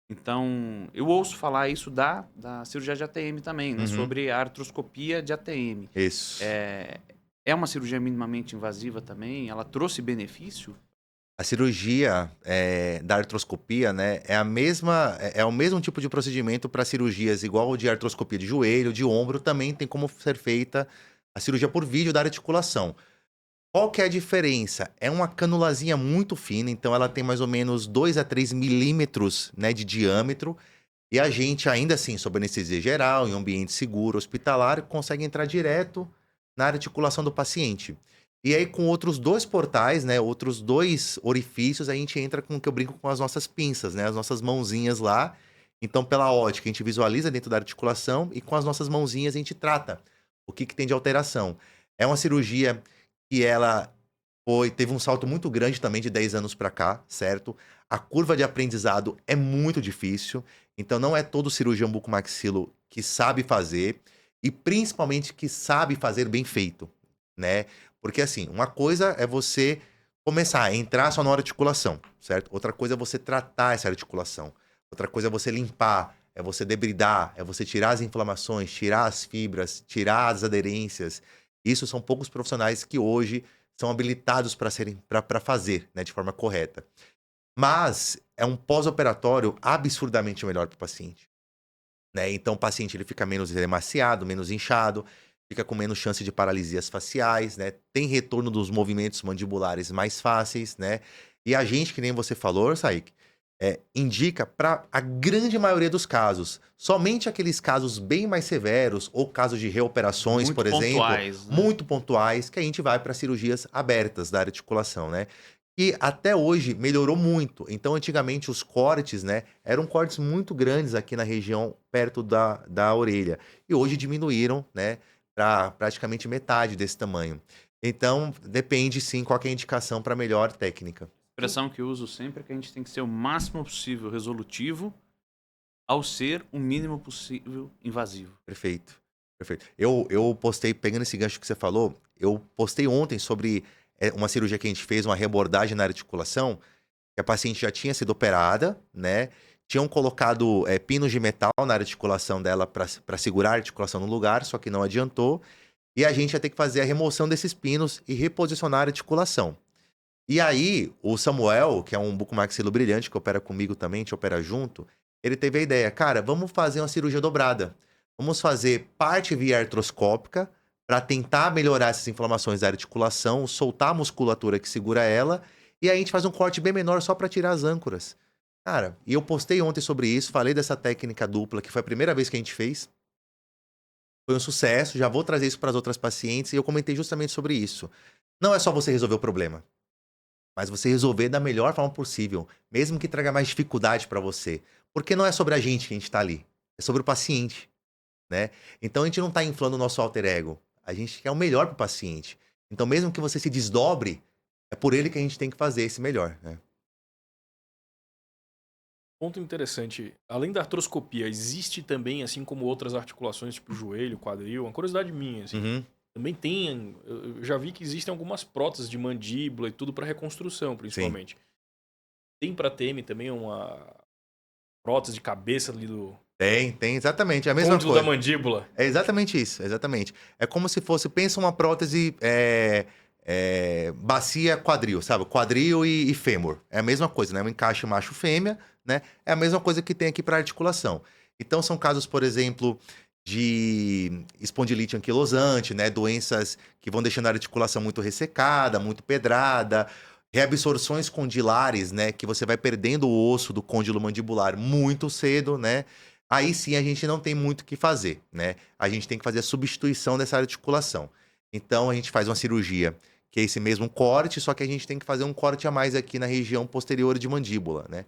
Então, eu ouço falar isso da cirurgia de ATM também, né? Uhum. Sobre a artroscopia de ATM. Isso. É uma cirurgia minimamente invasiva também? Ela trouxe benefício? A cirurgia da artroscopia, né, é o mesmo tipo de procedimento para cirurgias igual de artroscopia de joelho, de ombro, também tem como ser feita a cirurgia por vídeo da articulação. Qual que é a diferença? É uma canulazinha muito fina, então ela tem mais ou menos 2 a 3 milímetros, né, de diâmetro, e a gente, ainda assim, sob anestesia geral, em um ambiente seguro, hospitalar, consegue entrar direto na articulação do paciente. E aí, com outros 2 portais, né, outros 2 orifícios, a gente entra com o que eu brinco com as nossas pinças, né, as nossas mãozinhas lá. Então, pela ótica, a gente visualiza dentro da articulação e com as nossas mãozinhas a gente trata o que tem de alteração. É uma cirurgia que ela teve um salto muito grande também de 10 anos para cá, certo? A curva de aprendizado é muito difícil, então não é todo cirurgião bucomaxilo que sabe fazer e principalmente que sabe fazer bem feito, né? Porque assim, uma coisa é você começar a entrar só na articulação, certo? Outra coisa é você tratar essa articulação. Outra coisa é você limpar, é você debridar, é você tirar as inflamações, tirar as fibras, tirar as aderências. Isso são poucos profissionais que hoje são habilitados para fazer, né, de forma correta. Mas é um pós-operatório absurdamente melhor para o paciente, né? Então o paciente ele fica menos emaciado, menos inchado, fica com menos chance de paralisias faciais, né? Tem retorno dos movimentos mandibulares mais fáceis, né? E a gente, que nem você falou, Saik, indica para a grande maioria dos casos. Somente aqueles casos bem mais severos ou casos de reoperações, Muito por exemplo, pontuais, né? muito pontuais, que a gente vai para cirurgias abertas da articulação, né? E até hoje melhorou muito. Então, antigamente, os cortes, né, eram cortes muito grandes aqui na região perto da orelha. E hoje diminuíram, né, para praticamente metade desse tamanho. Então, depende sim qual que é a indicação para melhor técnica. A expressão que eu uso sempre é que a gente tem que ser o máximo possível resolutivo ao ser o mínimo possível invasivo. Perfeito, perfeito. Eu postei, pegando esse gancho que você falou, eu postei ontem sobre uma cirurgia que a gente fez, uma reabordagem na articulação, que a paciente já tinha sido operada, né? Tinham colocado pinos de metal na articulação dela para segurar a articulação no lugar, só que não adiantou. E a gente ia ter que fazer a remoção desses pinos e reposicionar a articulação. E aí, o Samuel, que é um bucomaxilo brilhante, que opera comigo também, a gente opera junto, ele teve a ideia, cara, vamos fazer uma cirurgia dobrada. Vamos fazer parte via artroscópica para tentar melhorar essas inflamações da articulação, soltar a musculatura que segura ela, e aí a gente faz um corte bem menor só para tirar as âncoras. Cara, e eu postei ontem sobre isso, falei dessa técnica dupla, que foi a primeira vez que a gente fez. Foi um sucesso, já vou trazer isso para as outras pacientes, e eu comentei justamente sobre isso. Não é só você resolver o problema, mas você resolver da melhor forma possível, mesmo que traga mais dificuldade para você. Porque não é sobre a gente que a gente tá ali, é sobre o paciente, né? Então a gente não tá inflando o nosso alter ego, a gente quer o melhor pro paciente. Então mesmo que você se desdobre, é por ele que a gente tem que fazer esse melhor, né? Ponto interessante. Além da artroscopia, existe também, assim como outras articulações, tipo joelho, quadril, uma curiosidade minha, assim. Uhum. Também tem, eu já vi que existem algumas próteses de mandíbula e tudo para reconstrução, principalmente. Tem para TM também uma prótese de cabeça ali do Tem, exatamente, é a mesma côndilo coisa. da mandíbula. É exatamente isso, exatamente. É como se fosse, pensa uma prótese bacia quadril, sabe? Quadril e fêmur. É a mesma coisa, né? Um encaixe macho-fêmea, né? É a mesma coisa que tem aqui para articulação. Então são casos, por exemplo, de espondilite anquilosante, né? Doenças que vão deixando a articulação muito ressecada, muito pedrada, reabsorções condilares, né? Que você vai perdendo o osso do côndilo mandibular muito cedo, né? Aí sim a gente não tem muito o que fazer, né? A gente tem que fazer a substituição dessa articulação. Então a gente faz uma cirurgia que é esse mesmo corte, só que a gente tem que fazer um corte a mais aqui na região posterior de mandíbula, né?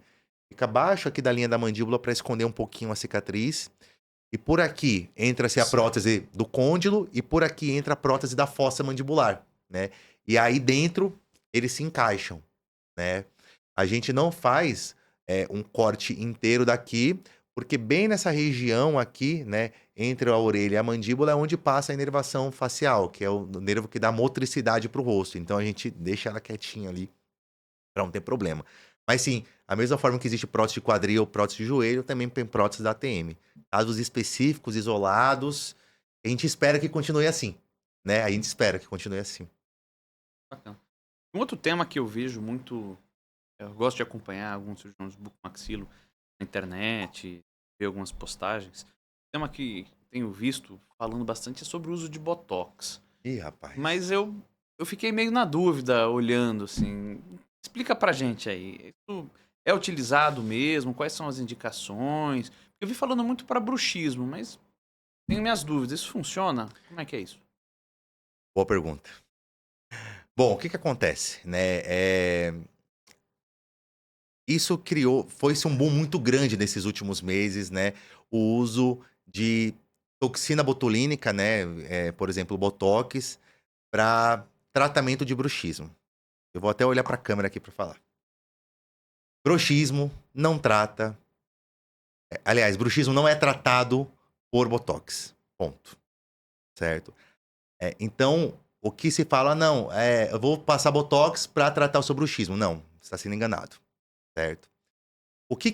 Fica abaixo aqui da linha da mandíbula para esconder um pouquinho a cicatriz. E por aqui entra-se a prótese do côndilo e por aqui entra a prótese da fossa mandibular, né? E aí dentro eles se encaixam, né? A gente não faz um corte inteiro daqui, porque bem nessa região aqui, né, entre a orelha e a mandíbula é onde passa a inervação facial, que é o nervo que dá motricidade para o rosto. Então a gente deixa ela quietinha ali para não ter problema. Mas sim, a mesma forma que existe prótese de quadril, prótese de joelho, também tem prótese da ATM. Casos específicos, isolados, a gente espera que continue assim, né? A gente espera que continue assim. Bacana. Um outro tema que eu vejo muito, eu gosto de acompanhar alguns cirurgiões bucomaxilo na internet, ver algumas postagens. Um tema que tenho visto falando bastante é sobre o uso de Botox. Ih, rapaz. Mas eu fiquei meio na dúvida olhando, assim. Explica pra gente aí. Isso é utilizado mesmo? Quais são as indicações? Eu vi falando muito para bruxismo, mas tenho minhas dúvidas. Isso funciona? Como é que é isso? Boa pergunta. Bom, o que acontece, né? Isso foi-se um boom muito grande nesses últimos meses, né? O uso de toxina botulínica, né? Por exemplo, Botox, para tratamento de bruxismo. Eu vou até olhar para a câmera aqui para falar. Bruxismo não trata. Aliás, bruxismo não é tratado por Botox. Ponto. Certo? Então, o que se fala, não, eu vou passar Botox para tratar o seu bruxismo. Não, você está sendo enganado. Certo? O que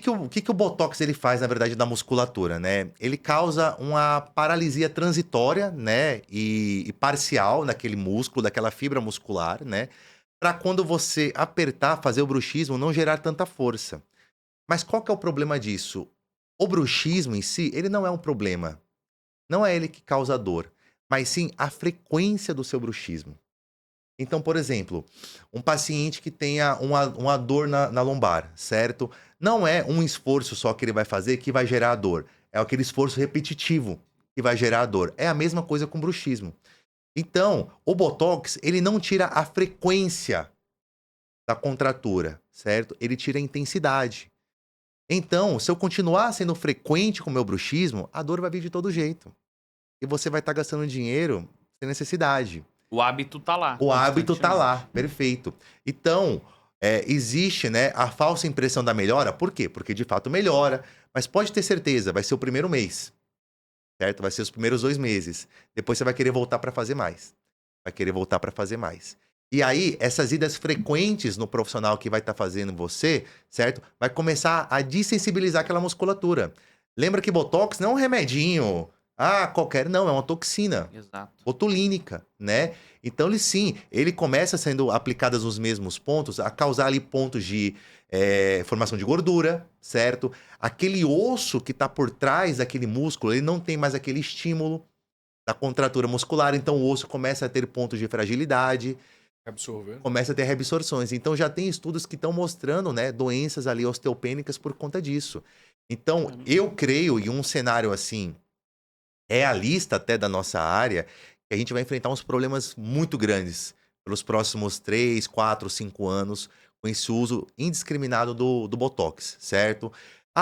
o Botox ele faz, na verdade, na musculatura, né? Ele causa uma paralisia transitória, né? E parcial naquele músculo, daquela fibra muscular, né? Para quando você apertar, fazer o bruxismo, não gerar tanta força. Mas qual que é o problema disso? O bruxismo em si, ele não é um problema. Não é ele que causa dor, mas sim a frequência do seu bruxismo. Então, por exemplo, um paciente que tenha uma dor na lombar, certo? Não é um esforço só que ele vai fazer que vai gerar a dor. É aquele esforço repetitivo que vai gerar a dor. É a mesma coisa com bruxismo. Então, o Botox, ele não tira a frequência da contratura, certo? Ele tira a intensidade. Então, se eu continuar sendo frequente com o meu bruxismo, a dor vai vir de todo jeito. E você vai estar gastando dinheiro sem necessidade. O hábito tá lá. O hábito tá lá, perfeito. Então, existe, né, a falsa impressão da melhora. Por quê? Porque de fato melhora. Mas pode ter certeza, vai ser o primeiro mês. Certo? Vai ser os primeiros 2 meses. Depois você vai querer voltar para fazer mais. Vai querer voltar para fazer mais. E aí, essas idas frequentes no profissional que vai estar fazendo você, certo? Vai começar a dessensibilizar aquela musculatura. Lembra que Botox não é um remedinho. Qualquer. Não, é uma toxina. Exato. Botulínica, né? Então, ele começa sendo aplicadas nos mesmos pontos, a causar ali pontos de formação de gordura, certo? Aquele osso que está por trás daquele músculo, ele não tem mais aquele estímulo da contratura muscular, então o osso começa a ter pontos de fragilidade, começa a ter reabsorções. Então, já tem estudos que estão mostrando, né, doenças ali osteopênicas por conta disso. Então, eu creio em um cenário assim, realista até da nossa área, que a gente vai enfrentar uns problemas muito grandes pelos próximos 3, 4, 5 anos com esse uso indiscriminado do Botox, certo?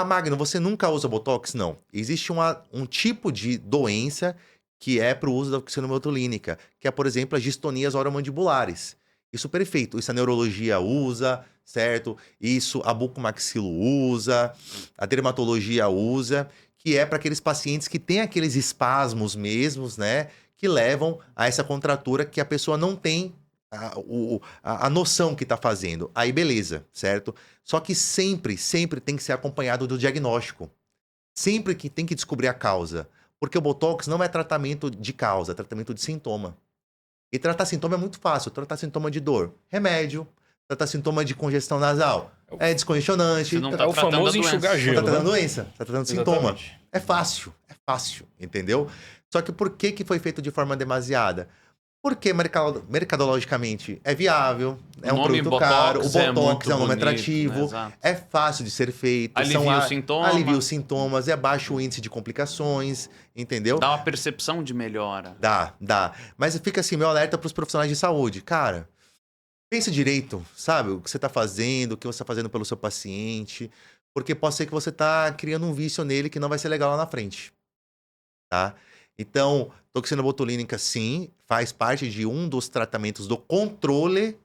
Magno, você nunca usa Botox? Não. Existe um tipo de doença que é para o uso da toxina botulínica, que é, por exemplo, as distonias oromandibulares. Isso perfeito. Isso a neurologia usa, certo? Isso a bucomaxilo usa, a dermatologia usa, que é para aqueles pacientes que têm aqueles espasmos mesmos, né? Que levam a essa contratura que a pessoa não tem a noção que está fazendo. Aí beleza, certo? Só que sempre tem que ser acompanhado do diagnóstico. Sempre que tem que descobrir a causa. Porque o Botox não é tratamento de causa, é tratamento de sintoma. E tratar sintoma é muito fácil. Tratar sintoma de dor, remédio. Tratar sintoma de congestão nasal, é descongestionante. Não tá é o famoso enxugar Não gelo. tá tratando né? doença, tá tratando sintoma. É fácil, entendeu? Só que por que foi feito de forma demasiada? Porque mercadologicamente é viável, é um produto Botox caro, o Botox é um nome bonito, atrativo, né? é fácil de ser feito. Alivia os sintomas, é baixo o índice de complicações, entendeu? Dá uma percepção de melhora. Dá. Mas fica assim, meu alerta para os profissionais de saúde. Cara, pense direito, sabe? O que você tá fazendo, o que você tá fazendo pelo seu paciente, porque pode ser que você tá criando um vício nele que não vai ser legal lá na frente, tá? Então, toxina botulínica, sim, faz parte de um dos tratamentos do controle,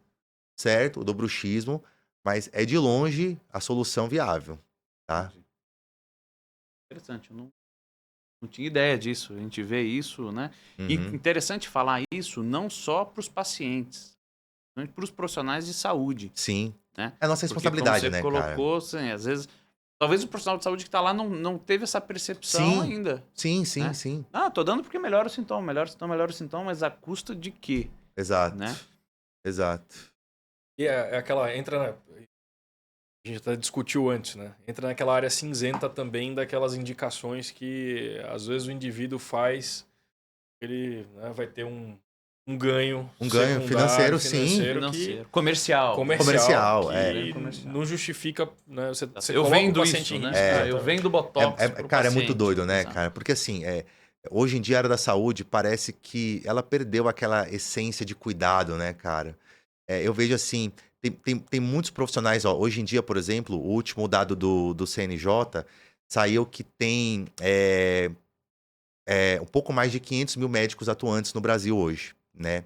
certo? Do bruxismo, mas é de longe a solução viável, tá? Interessante, eu não tinha ideia disso. A gente vê isso, né? E Uhum. interessante falar isso não só para os pacientes, mas para os profissionais de saúde, Sim. né? É a nossa Porque, responsabilidade, como você né, cara? colocou, assim, às vezes, talvez o profissional de saúde que está lá não teve essa percepção Sim, ainda, sim, sim, né? sim. Ah, tô dando porque melhora o sintoma, melhora o sintoma, mas a custa de quê, Exato. né? Exato. E é aquela. A gente até discutiu antes, né? Entra naquela área cinzenta também daquelas indicações que às vezes o indivíduo faz, ele, né, vai ter um ganho Um ganho secundário, financeiro, sim. financeiro, que Financeiro, comercial. Comercial, Ganho que comercial. não justifica, né? Você Eu coloca o vendo paciente isso, em né? risco. Ah, eu vendo botox pro Cara, é muito paciente. doido, né, Exato. cara? Porque assim, hoje em dia a área da saúde parece que ela perdeu aquela essência de cuidado, né, cara? Eu vejo assim, tem muitos profissionais, ó, hoje em dia, por exemplo, o último dado do CNJ saiu que tem um pouco mais de 500 mil médicos atuantes no Brasil hoje, né?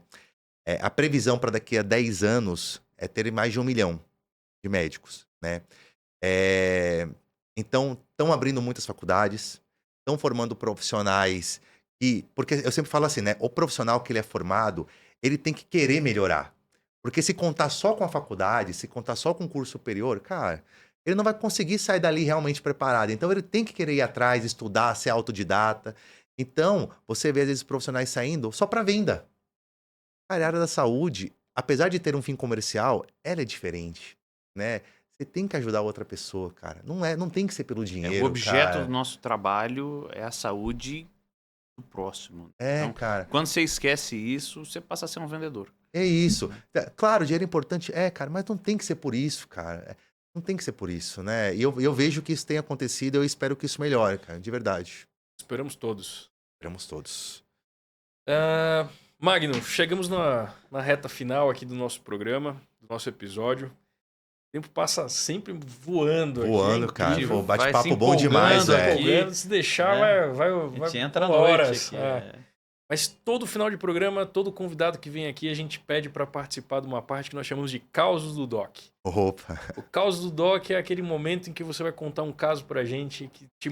A previsão para daqui a 10 anos é ter mais de 1 milhão de médicos, né? É, então, estão abrindo muitas faculdades, estão formando profissionais que... Porque eu sempre falo assim, né? O profissional que ele é formado, ele tem que querer melhorar. Porque se contar só com a faculdade, se contar só com o curso superior, cara, ele não vai conseguir sair dali realmente preparado. Então, ele tem que querer ir atrás, estudar, ser autodidata. Então, você vê, às vezes, profissionais saindo só para venda. Cara, a área da saúde, apesar de ter um fim comercial, ela é diferente, né? Você tem que ajudar outra pessoa, cara. Não tem que ser pelo O dinheiro, objeto do cara. nosso trabalho é a saúde do próximo. É, Então, cara. quando você esquece isso, você passa a ser um vendedor. É isso. Né? Claro, o dinheiro é importante, cara, mas não tem que ser por isso, cara. Não tem que ser por isso, né? E eu vejo que isso tem acontecido, eu espero que isso melhore, cara, de verdade. Esperamos todos. Esperamos todos. Magno, chegamos na reta final aqui do nosso programa, do nosso episódio. O tempo passa sempre voando aqui. Voando, É cara. incrível. Pô, Vai bate-papo se bom demais, empolgando velho. aqui. Empolgando, se deixar, né? vai A gente entra à horas. noite aqui. Mas todo final de programa, todo convidado que vem aqui, a gente pede para participar de uma parte que nós chamamos de Causos do Doc. Opa. O Causos do Doc é aquele momento em que você vai contar um caso pra gente que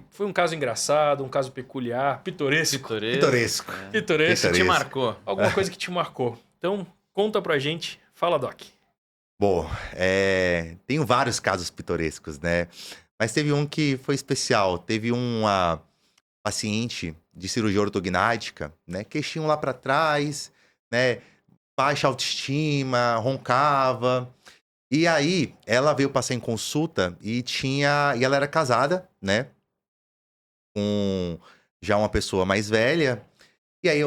foi um caso engraçado, um caso peculiar, pitoresco. Pitoresco. Pitoresco. Te marcou. Alguma coisa que te marcou. Então, conta pra gente. Fala, Doc. Bom, tenho vários casos pitorescos, né? Mas teve um que foi especial. Teve uma paciente de cirurgia ortognática, né? Queixinho lá pra trás, né? Baixa autoestima, roncava. E aí, ela veio passar em consulta e ela era casada, né? Com já uma pessoa mais velha. E aí,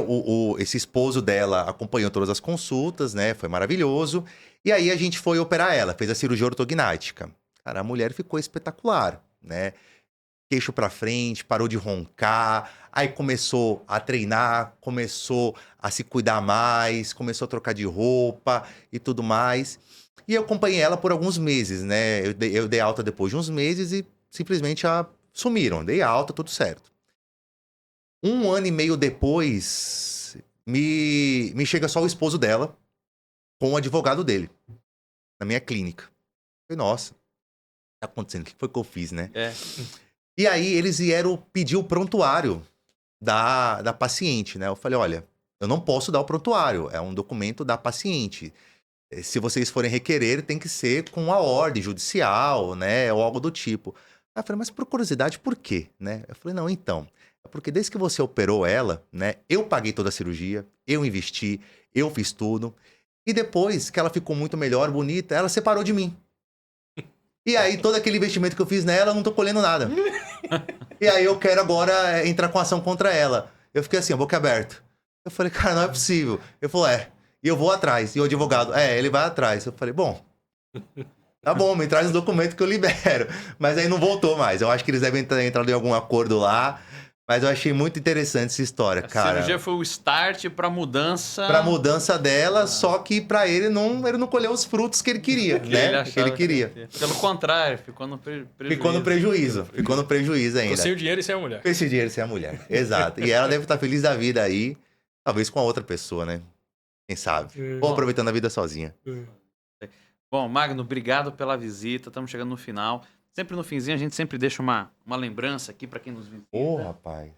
esse esposo dela acompanhou todas as consultas, né? Foi maravilhoso. E aí, a gente foi operar ela, fez a cirurgia ortognática. Cara, a mulher ficou espetacular, né? Queixo pra frente, parou de roncar. Aí começou a treinar, começou a se cuidar mais, começou a trocar de roupa e tudo mais. E eu acompanhei ela por alguns meses, né? Eu dei alta depois de uns meses e simplesmente sumiram. Dei alta, tudo certo. 1 ano e meio depois, me chega só o esposo dela com o advogado dele, na minha clínica. Eu falei, nossa, o que tá acontecendo? O que foi que eu fiz, né? E aí eles vieram pedir o prontuário da paciente, né? Eu falei, olha, eu não posso dar o prontuário, é um documento da paciente. Se vocês forem requerer, tem que ser com a ordem judicial, né? Ou algo do tipo. Aí eu falei, mas por curiosidade, por quê? Né? Eu falei, não, então, é porque desde que você operou ela, né? Eu paguei toda a cirurgia, eu investi, eu fiz tudo. E depois que ela ficou muito melhor, bonita, ela separou de mim. E aí, todo aquele investimento que eu fiz nela, eu não tô colhendo nada. E aí, eu quero agora entrar com ação contra ela. Eu fiquei assim, a boca aberta. Eu falei, cara, não é possível. Ele falou, e eu vou atrás. E o advogado, ele vai atrás. Eu falei, bom, tá bom, me traz o documento que eu libero. Mas aí não voltou mais. Eu acho que eles devem ter entrado em algum acordo lá. Mas eu achei muito interessante essa história, A cara. cirurgia foi o start pra mudança. Pra mudança dela, só que pra ele não colheu os frutos que ele queria, que né? ele Que ele achava queria. Pelo contrário, ficou no prejuízo. Ficou no prejuízo. Ficou no prejuízo ainda. Ficou sem o dinheiro e sem a mulher. Com esse dinheiro sem a mulher. Exato. E ela deve estar feliz da vida aí, talvez com a outra pessoa, né? Quem sabe? Ou aproveitando a vida sozinha. Bom, Magno, obrigado pela visita. Estamos chegando no final. Sempre no finzinho a gente sempre deixa uma lembrança aqui para quem nos visita. Ô, rapaz.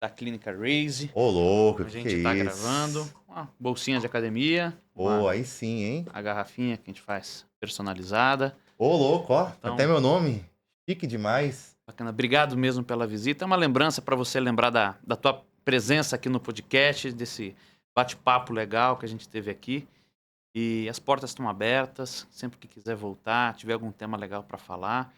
Da Clínica Raise. Ô, louco, A que gente é tá isso? gravando. Uma bolsinha de academia. Ô, aí sim, hein? A garrafinha que a gente faz personalizada. Ô, louco, ó. Então- Até meu nome. Chique demais. Bacana. Obrigado mesmo pela visita. É uma lembrança para você lembrar da tua presença aqui no podcast, desse bate-papo legal que a gente teve aqui. E as portas estão abertas. Sempre que quiser voltar, tiver algum tema legal para falar,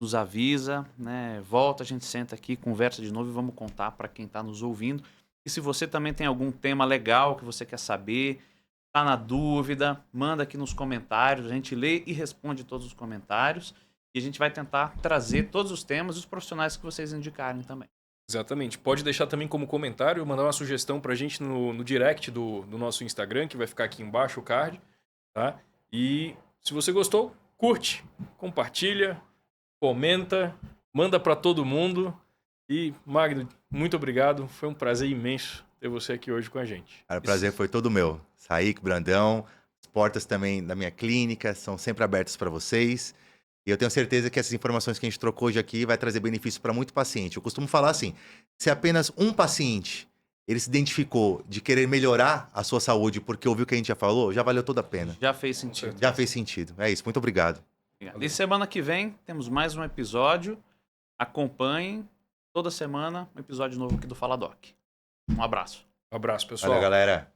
nos avisa, né? Volta, a gente senta aqui, conversa de novo e vamos contar para quem está nos ouvindo. E se você também tem algum tema legal que você quer saber, tá na dúvida, manda aqui nos comentários. A gente lê e responde todos os comentários. E a gente vai tentar trazer todos os temas e os profissionais que vocês indicarem também. Exatamente. Pode deixar também como comentário, mandar uma sugestão pra gente no direct do nosso Instagram, que vai ficar aqui embaixo o card, tá? E se você gostou, curte, compartilha, comenta, manda pra todo mundo. E, Magno, muito obrigado. Foi um prazer imenso ter você aqui hoje com a gente. Cara, o prazer foi todo meu. Saíque, Brandão, as portas também da minha clínica são sempre abertas para vocês. E eu tenho certeza que essas informações que a gente trocou hoje aqui vai trazer benefício para muito paciente. Eu costumo falar assim, se apenas um paciente ele se identificou de querer melhorar a sua saúde porque ouviu o que a gente já falou, já valeu toda a pena. Já fez sentido. Já fez sentido. É isso. Muito obrigado. E semana que vem temos mais um episódio. Acompanhem toda semana um episódio novo aqui do Fala Doc. Um abraço. Um abraço, pessoal. Valeu, galera.